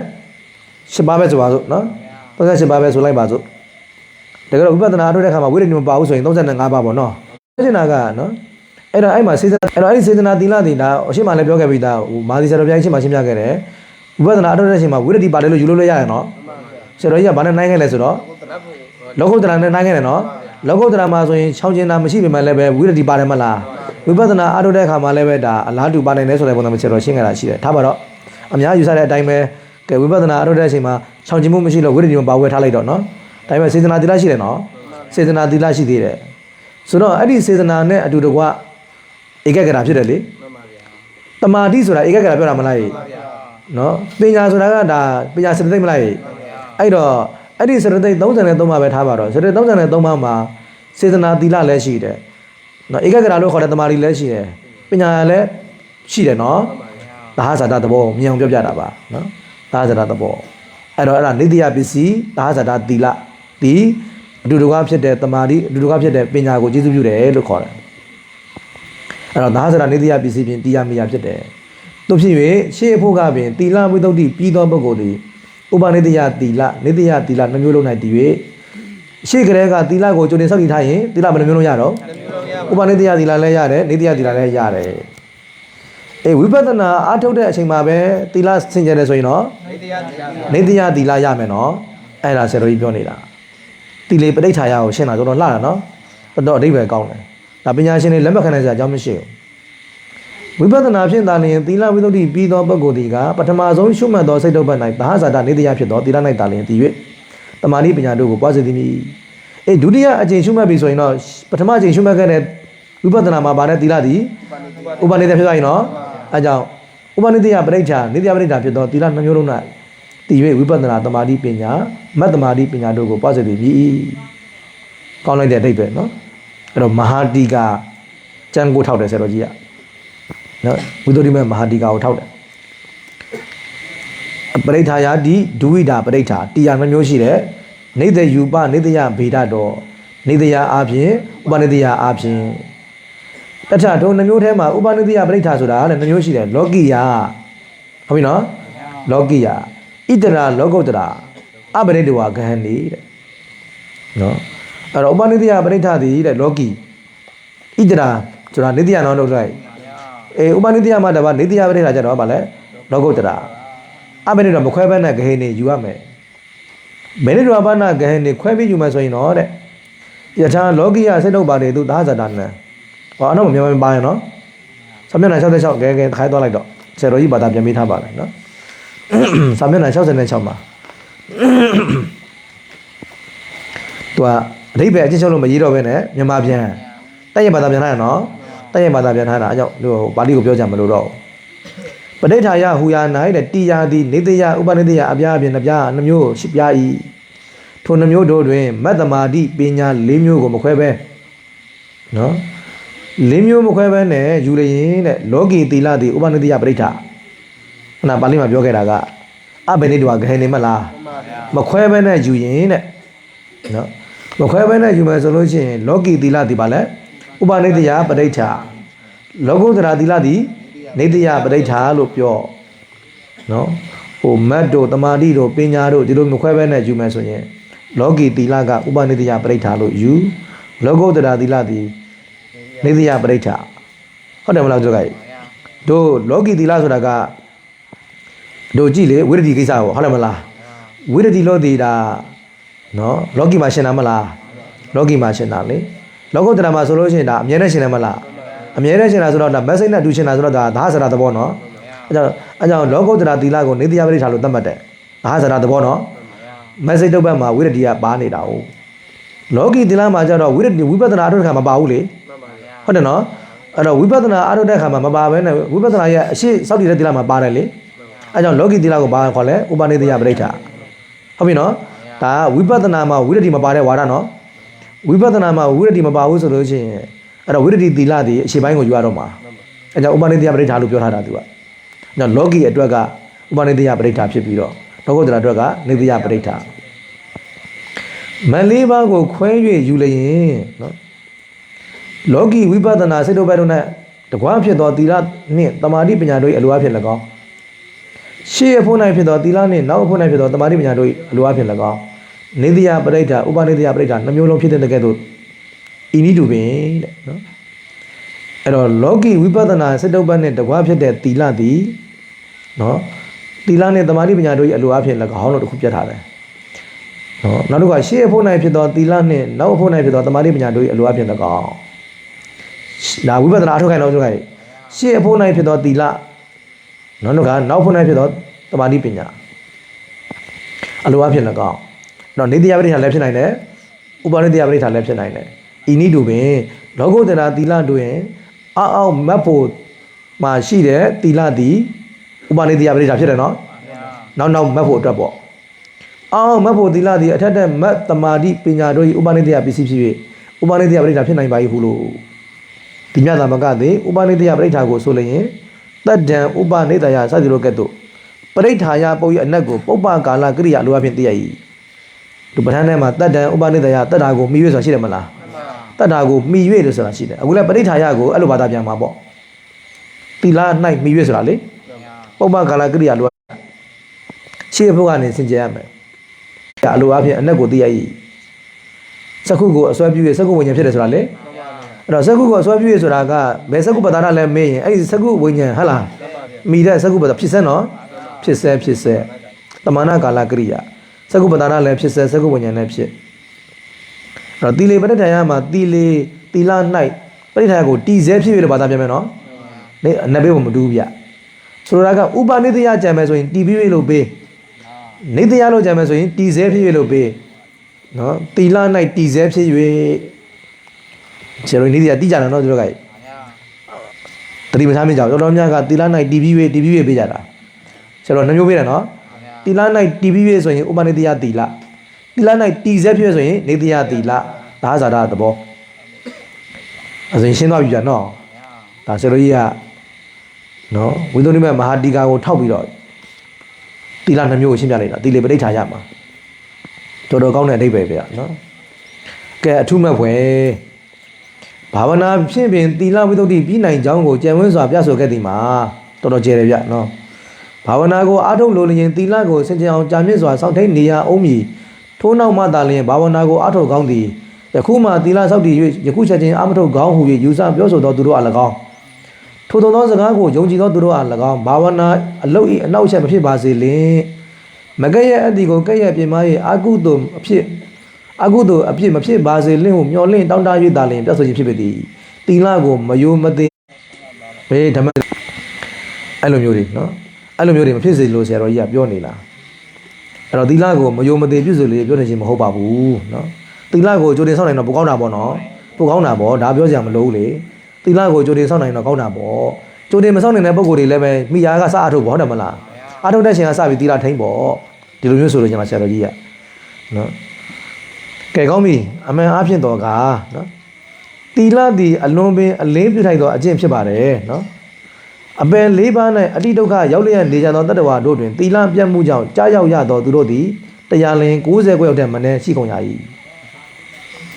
8ပါးပဲဆိုပါစို့နော်38ပါးပဲဆိုလိုက်ပါစို့တကယ်တော့ဝိပဿနာအထုတ်တဲ့အခါမှာဝိရိယမပါဘူးဆိုရင်35ပါးပေါ့နော်စေတနာကနော်အဲ့တော့အဲ့မှာစေတနာအဲ့တော့အဲ့ဒီစေတနာသီလသည်ဒါအရှိမလည်းပြောခဲ့ပြီးသားဟိုမာသီဆရာတော်ဘုရားကြီးရှင်းမှရှင်းပြခဲ့တယ်ဝိပဿနာအထုတ်တဲ့အချိန်မှာဝိရတိပါတယ်လို့ယူလို့ရရနော်ဆရာတော်ကြီးကဘာနဲ့နိုင်ခဲ့လဲဆိုတော့လောကုတ္တရာနဲ့နိုင်ခဲ့တယ်နော်လောကုတ္တရာမှာဆိုရင်ချောင်းကျင်တာမရှိပေမဲ့လည်းပဲဝိရတိပါတယ်မလားဝိပဿနာအထုတ်တဲ့အခါမှာလည်းပဲဒါအလားတူပါနိုင်တယ်ဆိုတဲ့ပုံစံမျိုးဆရာတော်ရှင်းခဲ့တာရှိတယ်ထားပါတော့အများယူဆတဲ့အတိုင်းပဲကဲဝိပဿနာအထုတ်တဲ့အချိန်မှာချောင်းကျင်မှုမရှိလို့ဝိရတိမပါဝဲထားလိုက်တော့နော်ဒါပေမဲ့စေတနာသီလရှိတယ်နော်စေတနာသီလရှိသေးတယ်ဆိုတော့အဲ့ဒီစေတနာနဲ့အတူတကွဧကဂရဖြစ်တယ်လေတမာတိဆိုတာဧကဂရပြောတာမလားနော်ပညာဆိုတာကဒါပညာစေတသိက်မလားအဲ့တော့အဲ့ဒီစေတသိက်33ပါးပဲထားပါတော့စေတသိက်33ပါးမှာစေတနာသီလလည်းရှိတယ်နော်ဧကဂရလို့ခေါ်တဲ့တမာတိလည်းရှိတယ်ပညာလည်းရှိတယ်နော်သဟဇာတသဘောမြင်အောင်ပြောပြတာပါနော်သဟဇာတသဘောအဲ့တော့အဲ့ဒါနိတယပစ္စည်းသဟဇာတသီလဒီအတူတကွဖြစ်တဲ့တမာတိအတူတကွဖြစ်တဲ့ပညာကိုကျေးဇူးပြုတယ်လို့ခေါ်တယ်အဲ့တော့သဟဇာတနိတယပစ္စည်းဖြင့်တရားမယာဖြစ်တယ်တို့ဖြစ်၍ရှေးအဖို့ကပင်သီလဝိသုဒ္ဓိပြီးသောပုဂ္ဂိုလ်သည်ဥပနိတယသီလနိတယသီလနှမျိုးလုံး၌တည်၍ရှေးကလေးကသီလကိုကြိုတင်စောင့်တည်ထားရင်သီလဘယ်နှမျိုးလုံးရတော့ဥပနိတယသီလလည်းရတယ်နိတယသီလလည်းရတယ်အေးဝိပဿနာအားထုတ်တဲ့အချိန်မှာပဲသီလဆင်ကြတယ်ဆိုရင်တော့နိတယသီလရမယ်နော်အဲ့ဒါဆရာတော်ကြီးပြောနေတာသီလေပဋိဋ္ဌာယကိုရှင်းတာတော်တော်လှတာနော်တော်တော်အဓိပ္ပာယ်ကောင်းတယ်ဒါပညာရှင်တွေလက်မှတ်ခံနိုင်စရာအကြောင်းမရှိဘူးဝိပဿနာဖြင့်သာလျှင်သီလဝိသုဒ္ဓိပြီးသောပုဂ္ဂိုလ်သည်ကပထမဆုံးရှုမှတ်သောစိတ်တုပ်ပတ်၌သဟဇာတနိတယဖြစ်သောသီလ၌သာလျှင်တည်၍တမာတိပညာတို့ကိုပွားစေသည်မည်အေးဒုတိယအကျင့်ရှုမှတ်ပြီဆိုရင်တော့ပထမအကျင့်ရှုမှတ်ခဲ့တဲ့ဝိပဿနာမှာဗာတဲ့သီလသည်ဥပနိတယဖြစ်သွားရင်နော်အဲကြောင့်ဥပနိတယပဋိဋ္ဌာနိတယပဋိဋ္ဌာဖြစ်သောသီလနှမျိုးလုံး၌တည်၍ဝိပဿနာတမာတိပညာမတ္တမာတိပညာတို့ကိုပွားစေသည်မည်ကောင်းလိုက်တဲ့အဓိပ္ပာယ်နော်အဲ့တော့မဟာတိကာကျမ်းကိုထောက်တယ်ဆရာတော်ကြီးကနော်ဝိသုဒ္ဓိမေမဟာတိကာကိုထောက်တယ်ပဋိဋ္ဌာယာတိဒုဝိဒါပဋိဋ္ဌာတရားနှမျိုးရှိတယ် နေတဲ့ယူပနေတဲ့ယဗေဒတော်နေတဲ့ယအပြင်ဥပနေတဲ့ယအပြင်တထထုံနှမျိုးထဲမှာဥပနေတဲ့ယပရိဋ္ဌာဆိုတာလည်းနှမျိုးရှိတယ်လောကိယဟုတ်ပြီနော်လောကိယဣတရာလောကုတ္တရာအပရိတ္တဝဂဟဏီတဲ့နော်အဲ့တော့ဥပနေတဲ့ယပရိဋ္ဌာသည်တဲ့လောကီဣတရာဆိုတာနေတဲ့ယနောလို့လိုက်ဥပနေတဲ့ယမှာတပါနေတဲ့ယပရိဋ္ဌာကြတော့ဗာလဲလောကုတ္တရာအပရိတ္တမခွဲဘဲနဲ့ဂဟဏီယူရမယ်ဘယ်နဲ့တော့ဘာနာဂဟဏီခွဲပြီးယူမယ်ဆိုရင်တော့တဲ့ယထာလောကိယစိတ်တော့ပါတယ်သူသာဇာတာနံဟောအနောက်မြန်မာပါရင်နော်စာမျက်နှာ66ကဲခိုင်းသွားလိုက်တော့ဆယ်တော်ကြီးဘာသာပြန်ပေးထားပါလိုက်နော်စာမျက်နှာ66မှာသူကအဓိပ္ပာယ်အချင်းချင်းလို့မရေးတော့ဘဲနဲ့မြန်မာပြန်တိုက်ရိုက်ဘာသာပြန်ထားရနော်တိုက်ရိုက်ဘာသာပြန်ထားတာအကြောင်းသူပါဠိကိုပြောကြမလို့တော့ပဋိဌာယဟူယာ၌တဲ့တိယာသည်နေတယဥပနေတယအပြားအပြင်နှပြနှမျိုးရှိပြ၏ထိုနှမျိုးတို့တွင်မတ္တမာတိပညာ၄မျိုးကိုမခွဲဘဲနော်၄မျိုးမခွဲဘဲနဲ့ယူလျင်တဲ့လောကီသီလသည်ဥပနေတယပဋိဌာခဏပါဠိမှာပြောခဲ့တာကအဘိနိတဝဂဟနေမလားမခွဲဘဲနဲ့ယူရင်တဲ့နော်မခွဲဘဲနဲ့ယူမယ်ဆိုလို့ရှိရင်လောကီသီလသည်ပါလဲဥပနေတယပဋိဌာလောကုတ္တရာသီလသည်နေတယပဋိဌာလို့ပြောနော်ဟိုမတ်တို့တမာတိတို့ပညာတို့ဒီလိုမခွဲဘဲနဲ့ယူမယ်ဆိုရင်လောကီသီလကဥပနေတယပဋိဌာလို့ယူလောကုတ္တရာသီလသည်နေတယပဋိဌာဟုတ်တယ်မလားတို့ကတို့လောကီသီလဆိုတာကတို့ကြည့်လေဝိရတိကိစ္စကိုဟုတ်တယ်မလားဝိရတိလို့ဒီတာနော်လောကီမှာရှင်းတာမလားလောကီမှာရှင်းတာလေလောကုတ္တရာမှာဆိုလို့ရှိရင်ဒါအမြဲတမ်းရှင်းတယ်မလားအမြဲတမ်းရှင်းတာဆိုတော့ဒါမက်ဆေ့နဲ့တူရှင်းတာဆိုတော့ဒါသာသရာသဘောနော်အဲကြောင့်လောကုတ္တရာသီလကိုနေတယပဋိဌာလို့သတ်မှတ်တယ်သာသရာသဘောနော်မက်ဆေ့တုတ်ဘက်မှာဝိရတိကပါနေတာ哦လောကီသီလမှာကျတော့ဝိရတိဝိပဿနာအထုတ်တဲ့ခါမပါဘူးလေဟုတ်တယ်နော်အဲ့တော့ဝိပဿနာအထုတ်တဲ့ခါမှာမပါဘဲနဲ့ဝိပဿနာရဲ့အရှိစောက်တည်တဲ့သီလမှာပါတယ်လေအဲကြောင့်လောကီသီလကိုဘာခေါ်လဲဥပနေတယပဋိဌာဟုတ်ပြီနော်ဒါဝိပဿနာမှာဝိရတိမပါတဲ့ဝါဒနော်ဝိပဿနာမှာဝိရတိမပါဘူးဆိုလို့ရှိရင်အဲ့တော့ဝိရတိသီလဒီအရှိပိုင်းကိုယူရတော့မှာအဲကြောင့်ဥပနေတယပဋိဌာလို့ပြောထားတာသူကအဲ့တော့လောကီအတွက်ကဥပနေတယပဋိဌာဖြစ်ပြီးတော့လောကုတ္တရာအတွက်ကနေတယပဋိဌာမန်လေးပါးကိုခွဲ၍ယူလျင်နော်လောကီဝိပဿနာစိတ်တို့ဘက်တို့နဲ့တကွာဖြစ်သောသီလနှင့်တမာတိပညာတို့၏အလိုအဖြစ်၎င်းရှေ့အဖို့၌ဖြစ်သောသီလနှင့်နောက်အဖို့၌ဖြစ်သောတမာတိပညာတို့၏အလိုအဖြစ်၎င်းနေတယပဋိဌာဥပနေတယပဋိဌာနှမျိုးလုံးဖြစ်တဲ့ကဲ့သို့ဤနည်းတူပင်တဲ့နော်အဲ့တော့လောကီဝိပဿနာစိတ်တို့ဘက်နဲ့တကွာဖြစ်တဲ့သီလသည်နော်သီလနဲ့တမာတိပညာတို့၏အလိုအဖြစ်၎င်းလို့တခုပြတ်ထားတယ်နော်နောက်တစ်ခါရှေ့အဖို့၌ဖြစ်သောသီလနှင့်နောက်အဖို့၌ဖြစ်သောတမာတိပညာတို့၏အလိုအဖြစ်၎င်းဒါဝိပဿနာအထုတ်ခိုင်းတော့ဆိုခိုင်းရှေ့အဖို့၌ဖြစ်သောသီလနောက်တစ်ခါနောက်ဖို့၌ဖြစ်သောတမာတိပညာအလိုအဖြစ်၎င်းတော့နေတယပဋိဌာလည်းဖြစ်နိုင်တယ်ဥပနေတယပဋိဌာလည်းဖြစ်နိုင်တယ်ဤနည်းတူပင်လောကုတ္တရာသီလတွင်အောက်မတ်ဖို့မှာရှိတဲ့သီလသည်ဥပနေတယပဋိဌာဖြစ်တယ်နော်နောက်မတ်ဖို့အတွက်ပေါ့အောက်မတ်ဖို့သီလသည်အထက်တဲ့မတ်တမာတိပညာတို့၏ဥပနေတယပစ္စည်းဖြစ်၍ဥပနေတယပဋိဌာဖြစ်နိုင်ပါ၏ဟုလို့ဒီမြတ်သမဂသည်ဥပနေတယပဋိဌာကိုဆိုလျင်တတ္တံဥပနေတယစသည်လိုကဲ့သို့ပဋိဌာယပုတ်၏အနက်ကိုပုပ္ပကာလကိရိယာအလိုအဖြစ်သိရ၏ဒီပဋ္ဌာန်းထဲမှာတတ္တံဥပနေတယတတ္တာကိုမှီ၍ဆိုတာရှိတယ်မလားတတ္တာကိုမှီ၍လို့ဆိုတာရှိတယ်အခုလည်းပဋိဌာယကိုအဲ့လိုဘာသာပြန်မှာပေါ့သီလ၌မှီ၍ဆိုတာလေပုပ္ပကာလကိရိယာလိုရှေ့ဘုကနေစင်ကြယ်ရမယ်အလိုအဖြစ်အနက်ကိုသိရ၏စက္ခုကိုအစွဲပြု၍စက္ခုဝိညာဉ်ဖြစ်တယ်ဆိုတာလေအဲ့တော့စက္ခုကိုအစွဲပြု၍ဆိုတာကဘယ်စက္ခုပဒါနလဲမေးရင်အဲ့ဒီစက္ခုဝိညာဉ်ဟဟလားမိတဲ့စက္ခုပဒါဖြစ်စဲနော်ဖြစ်စဲတမနာကာလကရိယာစက္ခုပဒါနလည်းဖြစ်စဲစက္ခုဝိညာဉ်လည်းဖြစ်အဲ့တော့သီလေပဋိဌာယမှာသီလေသီလ၌ပဋိဌာယကိုတည်ဆဲဖြစ်၍လို့ဘာသာပြန်မယ်နော်နေအနဘေးကိုမတူဘူးဗျဆိုလိုတာကဥပနိတယကြံမယ်ဆိုရင်တည်ပြီးလို့ပေးနေတယလို့ကြံမယ်ဆိုရင်တည်ဆဲဖြစ်၍လို့ပေးနော်သီလ၌တည်ဆဲဖြစ်၍ခြေလို့နေတယတိကြတယ်နော်သူတို့ကတတိပဌာန်းမကြောက်တော်တော်များကသီလ၌တည်ပြီး၍ပေးကြတာခြေလို့နှမျိုးပေးတယ်နော်သီလ၌တည်ပြီး၍ဆိုရင်ဥပနိတယသီလသီလ၌တည်ဆဲဖြစ်ဆိုရင်နေတယသီလဒါဇာတာသဘောအစဉ်ရှင်းသွားပြီကြာနော်ဒါခြေလို့ကြီးကနော်ဝိသုဒ္ဓိမမဟာတိကာကိုထောက်ပြီးတော့သီလနှမျိုးကိုရှင်းပြလိုက်တာသီလေပဋိဌာယမှာ တော်တော်ကောင်းတဲ့အဓိပ္ပာယ်ဗျာနော်ကဲအထုမဲ့ဖွယ်ဘာဝနာဖြင့်ပင်သီလဝိသုဒ္ဓိပြီးနိုင်ကြောင်းကိုကြံဝင်းစွာပြဆိုခဲ့သည်မှာတော်တော်ကျယ်တယ်ဗျနော်ဘာဝနာကိုအားထုတ်လို့လျင်သီလကိုစင်ကြယ်အောင်ကြာမြင့်စွာစောင့်ထိန်နေရအောင်မည်ထို့နောက်မှသာလျင်ဘာဝနာကိုအားထုတ်ကောင်းသည်ယခုမှသီလစောင့်တည်၍ယခုချက်ချင်းအာမထုတ်ကောင်းဟု၍ယူဆပြောဆိုသောသူတို့အား၎င်းထို့သောစကားကိုယုံကြည်သောသူတို့အား၎င်းဘာဝနာအလုတ်၏အနောက်ချက်မဖြစ်ပါစေလင်မကဲ့ရဲ့အတ္တိကိုကဲ့ရဲ့ပြင်မာ၍အာကုသို့အဖြစ်မဖြစ်ပါစေလင်ဟုမျှော်လင့်တောင်းတ၍သာလျင်ပြတ်ဆိုခြင်းဖြစ်ပေသည်သီလကိုမယိုမသိဘေးဓမ္မအဲ့လိုမျိုးတွေနော်အဲ့လိုမျိုးတွေမဖြစ်စေလို့ဆရာတော်ကြီးကပြောနေလားအဲ့တော့သီလကိုမယိုမသိပြုစုလို့ပြောနေခြင်းမဟုတ်ပါဘူးနော်သီလကိုကြိုတင်ဆောက်နိုင်တော့ပိုကောင်းတာပေါ့နော်ပိုကောင်းတာပေါ့ဒါပြောကြမလို့လေသီလကိုကြိုတင်ဆောက်နိုင်တော့ကောင်းတာပေါ့ကြိုတင်မဆောက်နိုင်တဲ့ပုံကိုယ်တွေလည်းပဲမိယာကစအထုတ်ပေါ့ဟုတ်တယ်မလားအထုတ်တဲ့ချိန်ကစပြီးသီလထိန်ပေါ့ဒီလိုမျိုးဆိုလို့ကျွန်တော်ဆရာတော်ကြီးကနော်ကဲကောင်းပြီအမှန်အားဖြင့်တော့ကနော်သီလသည်အလွန်ပင်အလင်းပြုထိုက်သောအကျင့်ဖြစ်ပါတယ်နော်အပယ်၄ပါး၌အတိဒုက္ခရောက်လျက်နေကြသောတတ္တဝါတို့တွင်သီလပြတ်မှုကြောင့်ကြားရောက်ရသောသူတို့သည်တရားလင်60ခွဲရောက်တဲ့မနေ့ရှိကုန်ရ၏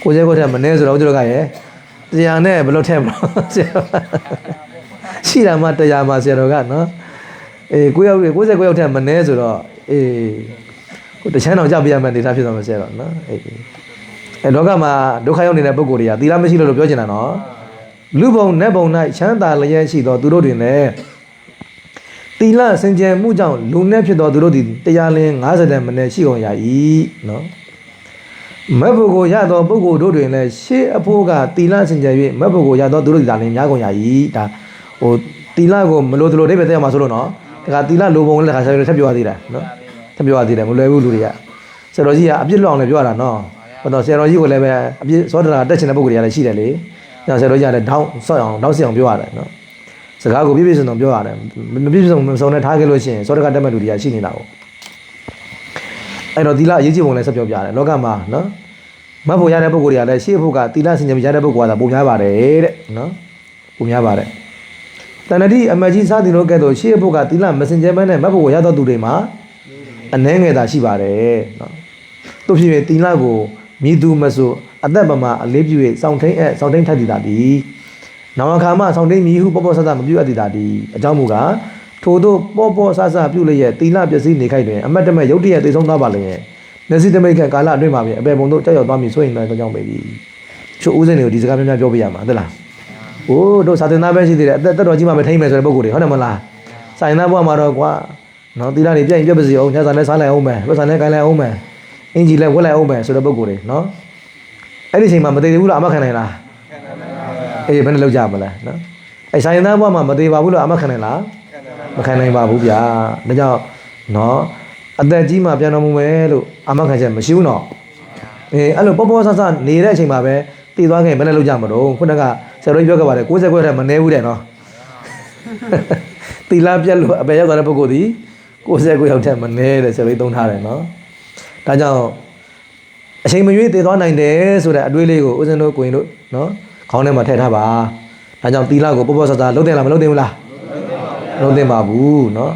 60ခွဲတဲ့မနေ့ဆိုတော့တို့ကရဲ့တရားနဲ့ဘယ်လိုထည့်မလို့ဆရာရှိတာမှတရားမှဆရာတော်ကနော်60ရောက်60ခွဲရောက်တဲ့မနေ့ဆိုတော့ကိုတချမ်းတော်ကြပြရမယ်နေသားဖြစ်သွားမှာဆရာတော်နော်လောကမှာဒုက္ခရောက်နေတဲ့ပုဂ္ဂိုလ်တွေကသီလမရှိလို့ပြောချင်တာနော်လူဘုံနတ်ဘုံ၌ချမ်းသာလျက်ရှိသောသူတို့တွင်လည်းသီလစင်ကြယ်မှုကြောင့်လူနဲ့ဖြစ်သောသူတို့သည်တရားလင်း50တန်မနဲ့ရှိကုန်ရ၏နော်မဘုကိုရသောပုဂ္ဂိုလ်တို့တွင်လည်းရှေးအဖို့ကသီလစင်ကြယ်၍မဘုကိုရသောသူတို့သည်ဒါလင်းများကုန်ရ၏ဒါဟိုသီလကိုမလို့တလို့အိဗယ်တက်မှာဆိုလို့နော်ဒါကသီလလူဘုံလည်းခါဆရာတို့ထပ်ပြောရသေးတယ်နော်ထပ်ပြောရသေးတယ်မလွယ်ဘူးလူတွေကဆရာတော်ကြီးကအပြစ်လွတ်အောင်လည်းပြောရတာနော်ဘာလို့ဆရာတော်ကြီးကိုလည်းပဲအပြစ်စောဒနာတက်ချင်တဲ့ပုဂ္ဂိုလ်တွေကလည်းရှိတယ်လေဆရာတော်ကြီးကလည်းတောင်းဆော့အောင်တောင်းစီအောင်ပြောရတယ်နော်စကားကိုပြည့်ပြည့်စုံစုံပြောရတယ်မပြည့်စုံစုံနဲ့ထားခဲ့လို့ရှိရင်စောဒကတက်မဲ့လူတွေကရှိနေတာကိုအဲ့တော့သီလအရေးကြီးပုံလည်းဆက်ပြောပြတယ်လောကမှာနော်မတ်ဖို့ရတဲ့ပုဂ္ဂိုလ်တွေကလည်းရှေ့ဖို့ကသီလစင်ကြယ်ရတဲ့ပုဂ္ဂိုလ်ကသာပုံများပါတယ်တဲ့နော်ပုံများပါတယ်တဏှတိအမကြီးစားသည်လို့ကဲ့သို့ရှေ့ဖို့ကသီလမစင်ကြယ်ဘဲနဲ့မတ်ဖို့ရသောသူတွေမှာအနှဲငယ်သာရှိပါတယ်နော်သူဖြစ်ရင်သီလကိုမြည်သူမဆိုအသက်ပမာအလေးပြု၍စောင့်ထိန်ထပ်တည်တာဒီနောင်အခါမှစောင့်ထိန်မြည်ဟုပေါ့ပေါ့ဆဆမပြုအပ်တည်တာဒီအကြောင်းမူကားထို့သောပေါ့ပေါ့ဆဆပြုလျက်သီလပျက်စီးနေခိုက်တွင်အမတ်တမဲ့ရုတ်တရက်သိဆုံးသွားပါလျင်မျက်စိတမိတ်ခန့်ကာလအတွင်းမှာပြင်အပေပုံတို့ကြောက်ရောက်သွားမည်ဆိုရင်လည်းကြောင့်ပဲဒီချို့ဦးစင်းတွေကိုဒီစကားများများပြောပြရမှာဟုတ်လားဟိုးတို့စာသင်သားပဲရှိသေးတယ်အသက်တော်ကြီးမှမထိမ့်မယ်ဆိုတဲ့ပုံကိုယ်တွေဟုတ်တယ်မလားစာရင်သားဘဝမှာတော့ကွာနော်သီလတွေပြည့်ရင်ပြည့်ပါစေအောင်ညစာလည်းစားလိုက်အောင်မယ်ပတ်စာလည်းကိုင်းလိုက်အောင်မယ်အင်ဂျီလည်းဝက်လိုက်အောင်မယ်ဆိုတဲ့ပုံကိုယ်တွေနော်အဲ့ဒီချိန်မှာမသေးဘူးလားအမခံနိုင်လားအေးဘယ်နဲ့လောက်ကြမလဲနော်အဲ့ဆိုင်သားဘွားမှာမသေးပါဘူးလို့အမခံနိုင်လားမခံနိုင်ပါဘူးဗျာဒါကြောင့်နော်အသက်ကြီးမှပြန်တော်မူမယ်လို့အမခံချက်မရှိဘူးနော်အေးအဲ့လိုပေါ့ပေါ့ဆဆနေတဲ့အချိန်မှာပဲတည်သွားခဲ့ဘယ်နဲ့လောက်ကြမလို့ခုနကဆရာတော်ကြီးပြောခဲ့ပါတယ်60ခွဲထက်မနေဘူးတဲ့နော်တီလာပြက်လို့အပေရောက်သွားတဲ့ပုဂ္ဂိုလ်ဒီ60ခွဲရောက်ထက်မနေတဲ့ဆရာတော်ကြီးသုံးထားတယ်နော်ဒါကြောင့်အချိန်မရွေးတည်သွားနိုင်တယ်ဆိုတဲ့အတွေးလေးကိုဦးဇင်းတို့ကိုရင်တို့နော်ခေါင်းထဲမှာထည့်ထားပါဒါကြောင့်သီလကိုပေါ့ပေါ့ဆဆလုံးတင်လားမလုံးတင်ဘူးလားလုံးတင်ပါဘူးနော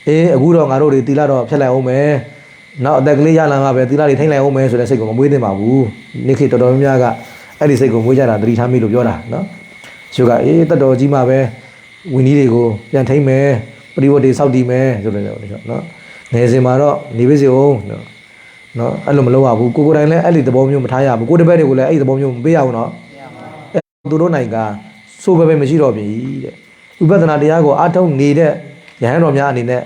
်အေးအခုတော့ငါတို့တွေသီလတော့ဖျက်လိုက်အောင်မယ်နောက်အသက်ကလေးရလာငါပဲသီလတွေထိမ့်လိုက်အောင်မယ်ဆိုတဲ့စိတ်ကိုမမွေးသင့်ပါဘူးနေ့ခေတ်တော်တော်များများကအဲ့ဒီစိတ်ကိုမွေးကြတာသတိထားမိလို့ပြောတာနော်သူကအေးတတ်တော်ကြီးမှပဲဝီနည်းတွေကိုပြန်ထိမ့်မယ်ပရိဝတ်တွေစောက်တည်မယ်ဆိုတဲ့နော်ငယ်စဉ်မှာတော့နေပါစေအောင်နော်အဲ့လိုမလုပ်ရဘူးကိုယ်တိုင်လည်းအဲ့ဒီသဘောမျိုးမထားရဘူးကိုတပည့်တွေကိုလည်းအဲ့ဒီသဘောမျိုးမပေးရဘူးနော်သူတို့နိုင်ကစိုးပဲမရှိတော့ပြီတဲ့ဥပဒနာတရားကိုအားထုတ်နေတဲ့ရဟန်းတော်များအနေနဲ့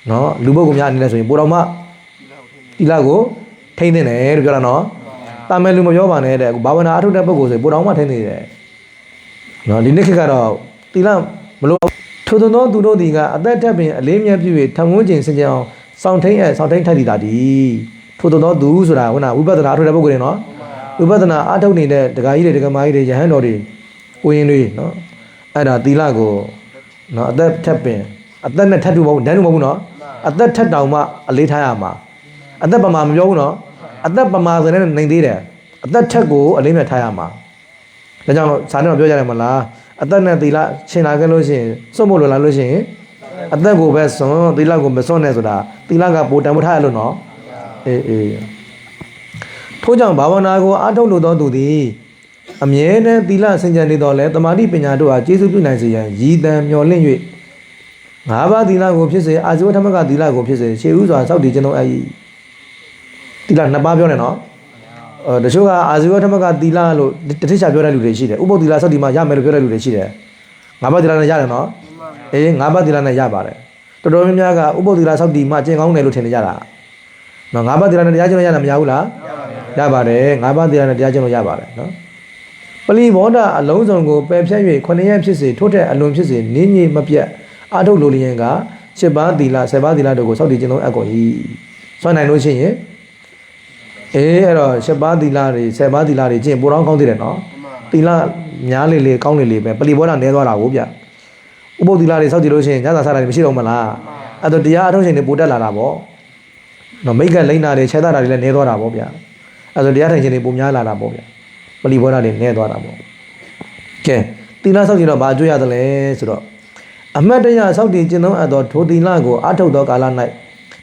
နော်လူပုဂ္ဂိုလ်များအနေနဲ့ဆိုရင်ပိုတော်မှသီလကိုထိန်းသိမ်းတယ်လို့ပြောတာနော်တာမယ်လူမပြောပါနဲ့တဲ့ဘာဝနာအားထုတ်တဲ့ပုဂ္ဂိုလ်ဆိုပိုတော်မှထိန်းသိမ်းတယ်နော်ဒီနေ့ခေတ်ကတော့သီလမလို့ထို့သောသူတို့ဒီကအသက်တက်ပင်အလေးမြတ်ပြု၍ထံဝန်းကျင်စင်ကြအောင်စောင့်ထိန်ထပ်တည်တာဒီထို့သောသူဆိုတာခုနဝိပဿနာအားထုတ်တဲ့ပုဂ္ဂိုလ်တွေနော်ဝိပဿနာအားထုတ်နေတဲ့ဒကာကြီးတွေဒကာမကြီးတွေယဟန်တော်တွေကိုရင်တွေနော်အဲ့ဒါသီလကိုနော်အသက်ထက်ပင်အသက်နဲ့ထပ်တူမဟုတ်ဒန်းတူမဟုတ်ဘူးနော်အသက်ထက်တောင်မှအလေးထားရမှာအသက်ပမာမပြောဘူးနော်အသက်ပမာဆိုတဲ့နိုင်သေးတယ်အသက်ထက်ကိုအလေးမြတ်ထားရမှာဒါကြောင့်ဇာတ်တော်ပြောကြတယ်မလားအသက်နဲ့သီလရှင်လာခဲ့လို့ရှိရင်စွန့်ဖို့လိုလာလို့ရှိရင်အသက်ကိုပဲစွန့်သီလကိုမစွန့်နဲ့ဆိုတာသီလကပိုတန်ဖိုးထားရလို့နော်အေး ထို့ကြောင့်ဘာဝနာကိုအားထုတ်လို့သောသူသည်အမြဲတမ်းသီလစင်ကြယ်နေတော်လဲတမာတိပညာတို့အားကျေးဇူးပြုနိုင်စေရန်ရည်တံမျှော်လင့်၍ငါးပါးသီလကိုဖြစ်စေအာဇဝဓမ္မကသီလကိုဖြစ်စေရှေးဥစွာစောင့်တည်ခြင်းတို့အ၏သီလနှစ်ပါးပြောနေနော်တချို့ကအာဇဝဓမ္မကသီလလို့တတိချပြောတဲ့လူတွေရှိတယ်ဥပုသ္သီလစောင့်တည်မှရမယ်လို့ပြောတဲ့လူတွေရှိတယ်ငါးပါးသီလနဲ့ရတယ်နော်အေးငါးပါးသီလနဲ့ရပါတယ်တော်တော်များများကဥပုသ္သီလစောင့်တည်မှကျင့်ကောင်းတယ်လို့ထင်နေကြတာနော်ငါးပါးသီလနဲ့တရားကျင့်လို့ရတာမရဘူးလားရပါတယ်ငါးပါးသီလနဲ့တရားကျင့်လို့ရပါတယ်နော်ပလီဘောဓအလုံးစုံကိုပယ်ဖြတ်၍9ရက်ဖြစ်စေထို့တဲ့အလွန်ဖြစ်စေနင်းညမပြတ်အာထုတ်လိုလျင်က7ပါးသီလ10ပါးသီလတို့ကိုစောင့်တည်ခြင်းလုံးအပ်ကုန်၏ဆွမ်းနိုင်လို့ရှိရင်အဲ့တော့7ပါးသီလတွေ10ပါးသီလတွေကျင့်ပိုတော့ကောင်းသေးတယ်နော်သီလများလေလေကောင်းလေလေပဲပလီဘောဓနဲသွားတာကိုဗျဥပုသ္သီလတွေစောင့်တည်လို့ရှိရင်ညစာစားတာတွေမရှိတော့မလားအဲ့တော့တရားအထုတ်ရှင်တွေပိုတက်လာတာပေါ့နော်မိတ်ကလိမ့်တာတွေခြေသားတာတွေလည်းနဲသွားတာပေါ့ဗျအဲ့တော့တရားထိုင်ခြင်းတွေပိုများလာတာပေါ့ဗျပလီဘောဓတွေနဲသွားတာပေါ့ကဲသီလစောင့်တည်တော့ဘာအကျိုးရသလဲဆိုတော့အမတ်တရားစောင့်တည်ခြင်းသောအပ်သောထိုသီလကိုအားထုတ်သောကာလ၌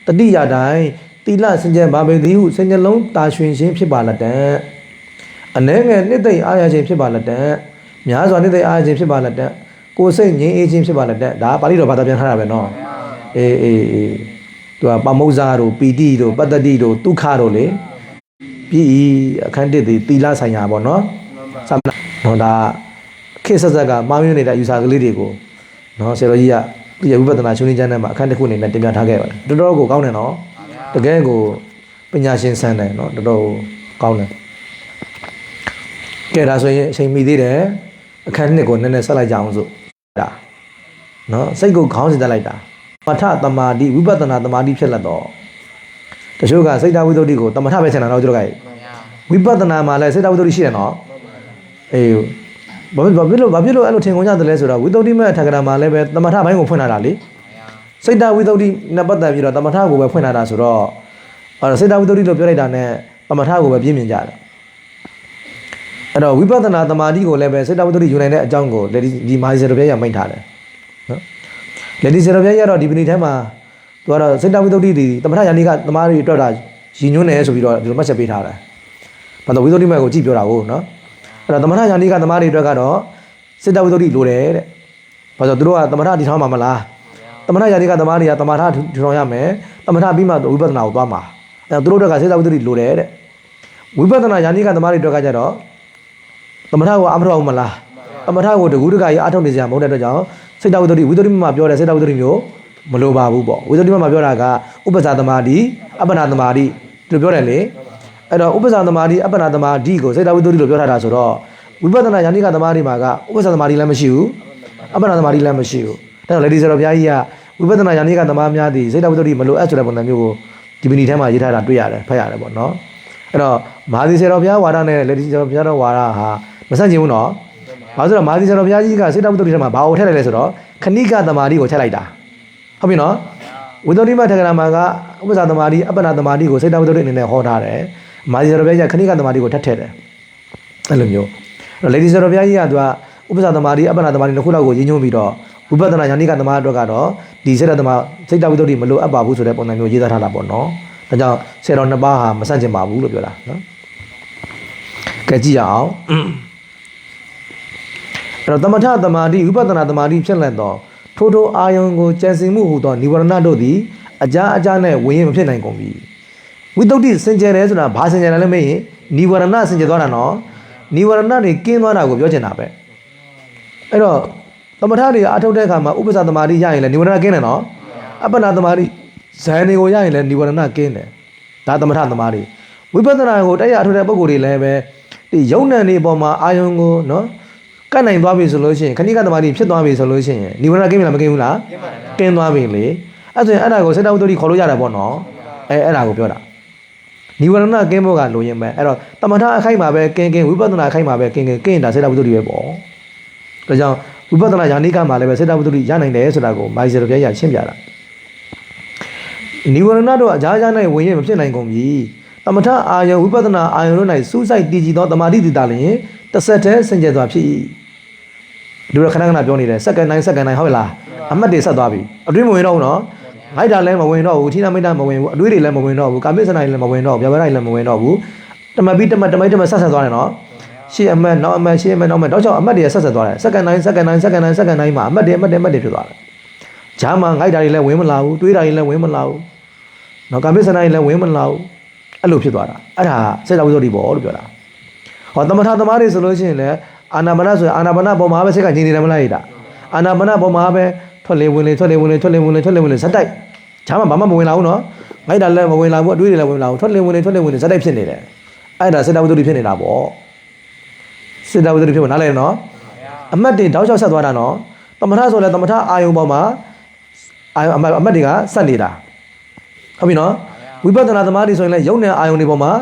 တတိယတိုင်းသီလစင်ကြယ်ပါပေသည်ဟုစင်ကြယ်လုံးတာရွှင်ခြင်းဖြစ်ပါလက်တံအနှဲငယ်နှစ်သိမ့်အားရခြင်းဖြစ်ပါလက်တံများစွာနှစ်သိမ့်အားရခြင်းဖြစ်ပါလက်တံကိုယ်စိတ်ငြိမ်းအေးခြင်းဖြစ်ပါလက်တံဒါပါဠိတော်ဘာသာပြန်ထားတာပဲနော်အေးသူကပမုဇ္ဇာတို့ပီတိတို့ပတ္တတိတို့ဒုက္ခတို့လေပြီးအခန်း1သည်သီလဆိုင်ရာပေါ့နော်ဟောဒါခေတ်ဆက်ဆက်ကမှားယွင်းနေတဲ့ယူဆကလေးတွေကိုနော်ဆရာတော်ကြီးကသူရဲ့ဝိပဿနာရှုနေကြတဲ့မှာအခန်းတစ်ခုအနေနဲ့တင်ပြထားခဲ့ပါတယ်တော်တော်ကိုကောင်းတယ်နော်တကယ်ကိုပညာရှင်ဆန်းတယ်နော်တော်တော်ကောင်းတယ်ကဲဒါဆိုရင်အချိန်မီသေးတယ်အခန်းနှစ်ကိုနည်းနည်းဆက်လိုက်ကြအောင်စို့ဒါနော်စိတ်ကိုခေါင်းစဉ်တက်လိုက်တာသမထသမာဓိဝိပဿနာသမာဓိဖြစ်လက်တော့တချို့ကစိတ်ဓာတ်ဝိသုဒ္ဓိကိုသမထပဲဆင်တာတော့တို့ကဝိပဿနာမှာလည်းစိတ်ဓာတ်ဝိသုဒ္ဓိရှိတယ်နော်အေးဘာဖြစ်လို့အဲ့လိုထင်ကုန်ကြတယ်လဲဆိုတော့ဝိသုဒ္ဓိမဲ့ထက္ကရာမှာလည်းပဲသမထဘိုင်းကိုဖွင့်လာတာလေစိတ်ဓာတ်ဝိသုဒ္ဓိနဲ့ပတ်သက်ပြီးတော့သမထကိုပဲဖွင့်လာတာဆိုတော့စိတ်ဓာတ်ဝိသုဒ္ဓိလို့ပြောလိုက်တာနဲ့သမထကိုပဲပြင်းမြင်ကြတယ်အဲ့တော့ဝိပဿနာသမာဓိကိုလည်းပဲစိတ်ဓာတ်ဝိသုဒ္ဓိယူနိုင်တဲ့အကြောင်းကိုဒီမာဇီဆရာတော်ဘုရားမိန့်ထားတယ်နော်လက်ဒီဆရာတော်ဘုရားကတော့ဒီပဏိထဲမှာသူကတော့စိတ်ဓာတ်ဝိသုဒ္ဓိဒီသမထယာနိကသမားတွေအတွက်တာရည်ညွှန်းတယ်ဆိုပြီးတော့ဒီလိုမှတ်ချက်ပေးထားတယ်ဘာလို့ဝိသုဒ္ဓိမဲ့ကိုကြည့်ပြောတာကိုနော်အဲ့တော့သမထယာနိကသမားတွေအတွက်ကတော့စိတ်ဓာတ်ဝိသုဒ္ဓိလိုတယ်တဲ့ဘာလို့သူတို့ကသမထတည်ထောင်မှာမလားသမထယာနိကသမားတွေကသမထထူထောင်ရမယ်သမထပြီးမှဝိပဿနာကိုသွားမှာအဲ့သူတို့တွေကစိတ်ဓာတ်ဝိသုဒ္ဓိလိုတယ်တဲ့ဝိပဿနာယာနိကသမားတွေအတွက်ကကြတော့သမထကိုအမထောက်အောင်မလားသမထကိုတကူးတကကြီးအထောက်နေစရာမဟုတ်တဲ့အတွက်ကြောင့်စိတ်ဓာတ်ဝိသုဒ္ဓိမှာပြောတဲ့စိတ်ဓာတ်ဝိသုဒ္ဓိမျိုးမလိုပါဘူးပေါ့ဝိသုဒ္ဓိမှာပြောတာကဥပ္ပဇာသမာဓိအပ္ပနာသမာဓိလို့ပြောတယ်လေအဲ့တော့ဥပ္ပဇာသမာဓိအပ္ပနာသမာဓိကိုစိတ်ဓာတ်ဝိသုဒ္ဓိလို့ပြောထားတာဆိုတော့ဝိပဿနာယာနိကသမာဓိမှာကဥပ္ပဇာသမာဓိလည်းမရှိဘူးအပ္ပနာသမာဓိလည်းမရှိဘူးဒါကြောင့်လေဒီဆရာတော်ဘုရားကြီးကဝိပဿနာယာနိကသမားများသည်စိတ်ဓာတ်ဝိသုဒ္ဓိမလိုအပ်ဆိုတဲ့ပုံစံမျိုးကိုဒီပဏိထဲမှာရေးထားတာတွေ့ရတယ်ဖတ်ရတယ်ပေါ့နော်အဲ့တော့မာသီဆရာတော်ဘုရားဝါဒနဲ့လေဒီဆရာတော်ဘုရားတော်ဝါဒဟာမဆန့်ကျင်ဘူးနော်ဘာလို့ဆိုတော့မာသီဆရာတော်ဘုရားကြီးကစိတ်ဓာတ်ဝိသုဒ္ဓိထဲမှာဘာကိုထည့်လိုက်လဲဆိုတော့ခဏိကသမာဓိကိုထည့်လိုက်တာဟုတ်ပြီနော်ဝိသုဒ္ဓိမထက္ကရာမှာကဥပ္ပဇာသမာဓိအပ္ပနာသမာဓိကိုစိတ်ဓာတ်ဝိသုဒ္ဓိအနေနဲ့ဟောထားတယ်မာသီဆရာတော်ဘုရားကြီးကခဏိကသမာဓိကိုထပ်ထည့်တယ်အဲ့လိုမျိုးအဲ့တော့လေဒီဆရာတော်ဘုရားကြီးကသူကဥပ္ပဇာသမာဓိအပ္ပနာသမာဓိနှစ်ခုလောက်ကိုရည်ညွှန်းပြီးတော့ဝိပဿနာယာနိကသမားအတွက်ကတော့ဒီစိတ်ဓာတ်သမားစိတ်ဓာတ်ဝိသုဒ္ဓိမလိုအပ်ပါဘူးဆိုတဲ့ပုံစံမျိုးရေးသားထားတာပေါ့နော်ဒါကြောင့်ဆရာတော်နှစ်ပါးဟာမဆန့်ကျင်ပါဘူးလို့ပြောတာနော်ကဲကြည့်ရအောင်အဲ့တော့သမထသမာဓိဝိပဿနာသမာဓိဖြစ်လတ်တော့ထိုးအာယုံကိုကြံစည်မှုဟူသောនិဝရဏတို့သည်အကြအနဲ့ဝင်ရင်မဖြစ်နိုင်ကုန်ပြီဝိသုဒ္ဓိစင်ကြယ်တယ်ဆိုတာဘာစင်ကြယ်တယ်လဲမေးရင်និဝရဏစင်ကြယ်သွားတာနော်និဝရဏတွေကင်းသွားတာကိုပြောချင်တာပဲအဲ့တော့သမထတွေအထုတ်တဲ့အခါမှာဥပ္ပဇာသမာဓိရရင်လည်းនិဝရဏကင်းတယ်နော်အပ္ပနာသမာဓိဇန်တွေကိုရရင်လည်းនិဝရဏကင်းတယ်ဒါသမထသမာဓိဝိပဿနာကိုတရားအထုတ်တဲ့ပုဂ္ဂိုလ်တွေလည်းပဲဒီယုံနံတွေပေါ်မှာအာယုံကိုနော်ကတ်နိုင်သွားပြီဆိုလို့ရှိရင်ခဏိကသမာဓိဖြစ်သွားပြီဆိုလို့ရှိရင်និဝရဏကင်းပြီလားမကင်းဘူးလားကင်းသွားပြီလေအဲ့ဆိုရင်အဲ့ဒါကိုစိတ်တဝိသုဒ္ဓိခေါ်လို့ရတာပေါ့နော်အဲ့ဒါကိုပြောတာនិဝရဏကင်းဖို့ကလိုရင်ပဲအဲ့တော့သမထအခိုက်မှာပဲကင်းဝိပဿနာအခိုက်မှာပဲကင်းဒါစိတ်တဝိသုဒ္ဓိပဲပေါ့ဒါကြောင့်ဝိပဿနာယာနိကမှာလည်းပဲစိတ်တဝိသုဒ္ဓိရနိုင်တယ်ဆိုတာကိုမာဇီဆရာတော်ဘုရားရှင်းပြတာនិဝရဏတို့အကြာကြာ၌ဝင်ရင်မဖြစ်နိုင်ကုန်ပြီသမထအာယုံဝိပဿနာအာယုံတို့၌စူးစိုက်တည်ကြည်သောတမာတိတည်တာလျင်တစ်ဆက်တည်းစင်ကြယ်စွာဖြစ်၏လူရခဏခဏပြောနေတယ်စက္ကန့်တိုင်းဟုတ်လားအမှတ်တွေဆက်သွားပြီအတွင်းမဝင်တော့ဘူးနော်ငိုက်တာလည်းမဝင်တော့ဘူးထိနာမိတ်တာမဝင်ဘူးအတွေးတွေလည်းမဝင်တော့ဘူးကာမိစနာတွေလည်းမဝင်တော့ဘူးဗျာပါတွေလည်းမဝင်တော့ဘူး တမပြီးတမဆက်ဆက်သွားတယ်နော်ရှေ့အမတ်နောက်အမတ်ရှေ့အမတ်နောက်အမတ်တော့ကြောင့်အမတ်တွေဆက်ဆက်သွားတယ်စက္ကန့်တိုင်းမှာအမတ်တွေဖြစ်သွားတယ်ဂျာမှာငိုက်တာတွေလည်းဝင်မလာဘူးတွေးတာတွေလည်းဝင်မလာဘူးနော်ကာမစ္စနာတွေလည်းဝင်မလာဘူးအဲ့လိုဖြစ်သွားတာအဲ့ဒါစေတဝိသုဒ္ဓိပေါ့လို့ပြောတာဟောသမထသမားတွေဆိုလို့ရှိရင်လည်းအာနာပါနဆိုရင်အာနာပါနပေါ်မှာပဲစိတ်ကငြိမ်နေတယ်မလားဟိတာအာနာပါနပေါ်မှာပဲထွက်လေဝင်လေဇက်တိုက်ဂျာမှာဘာမှမဝင်လာဘူးနော်ငိုက်တာလည်းမဝင်လာဘူးအတွေးတွေလည်းဝင်လာဘူးထွက်လေဝင်လေဇက်တိုက်ဖြစ်နေတယ်အဲ့ဒါစေတဝိသုဒ္ဓိဖြစ်နေတာပေါ့စေတဝိသုဒ္ဓိဖြစ်မှာနားလဲနော်အမတ်တွေတောက်လျှောက်ဆက်သွားတာနော်သမထဆိုလဲသမထအာယုံပေါ်မှာအာယုံအမတ်တွေကဆက်နေတာဟုတ်ပြီနော်ဝိပဿနာသမားတွေဆိုရင်လည်းယုံနဲ့အာယုံတွေပေါ်မှာ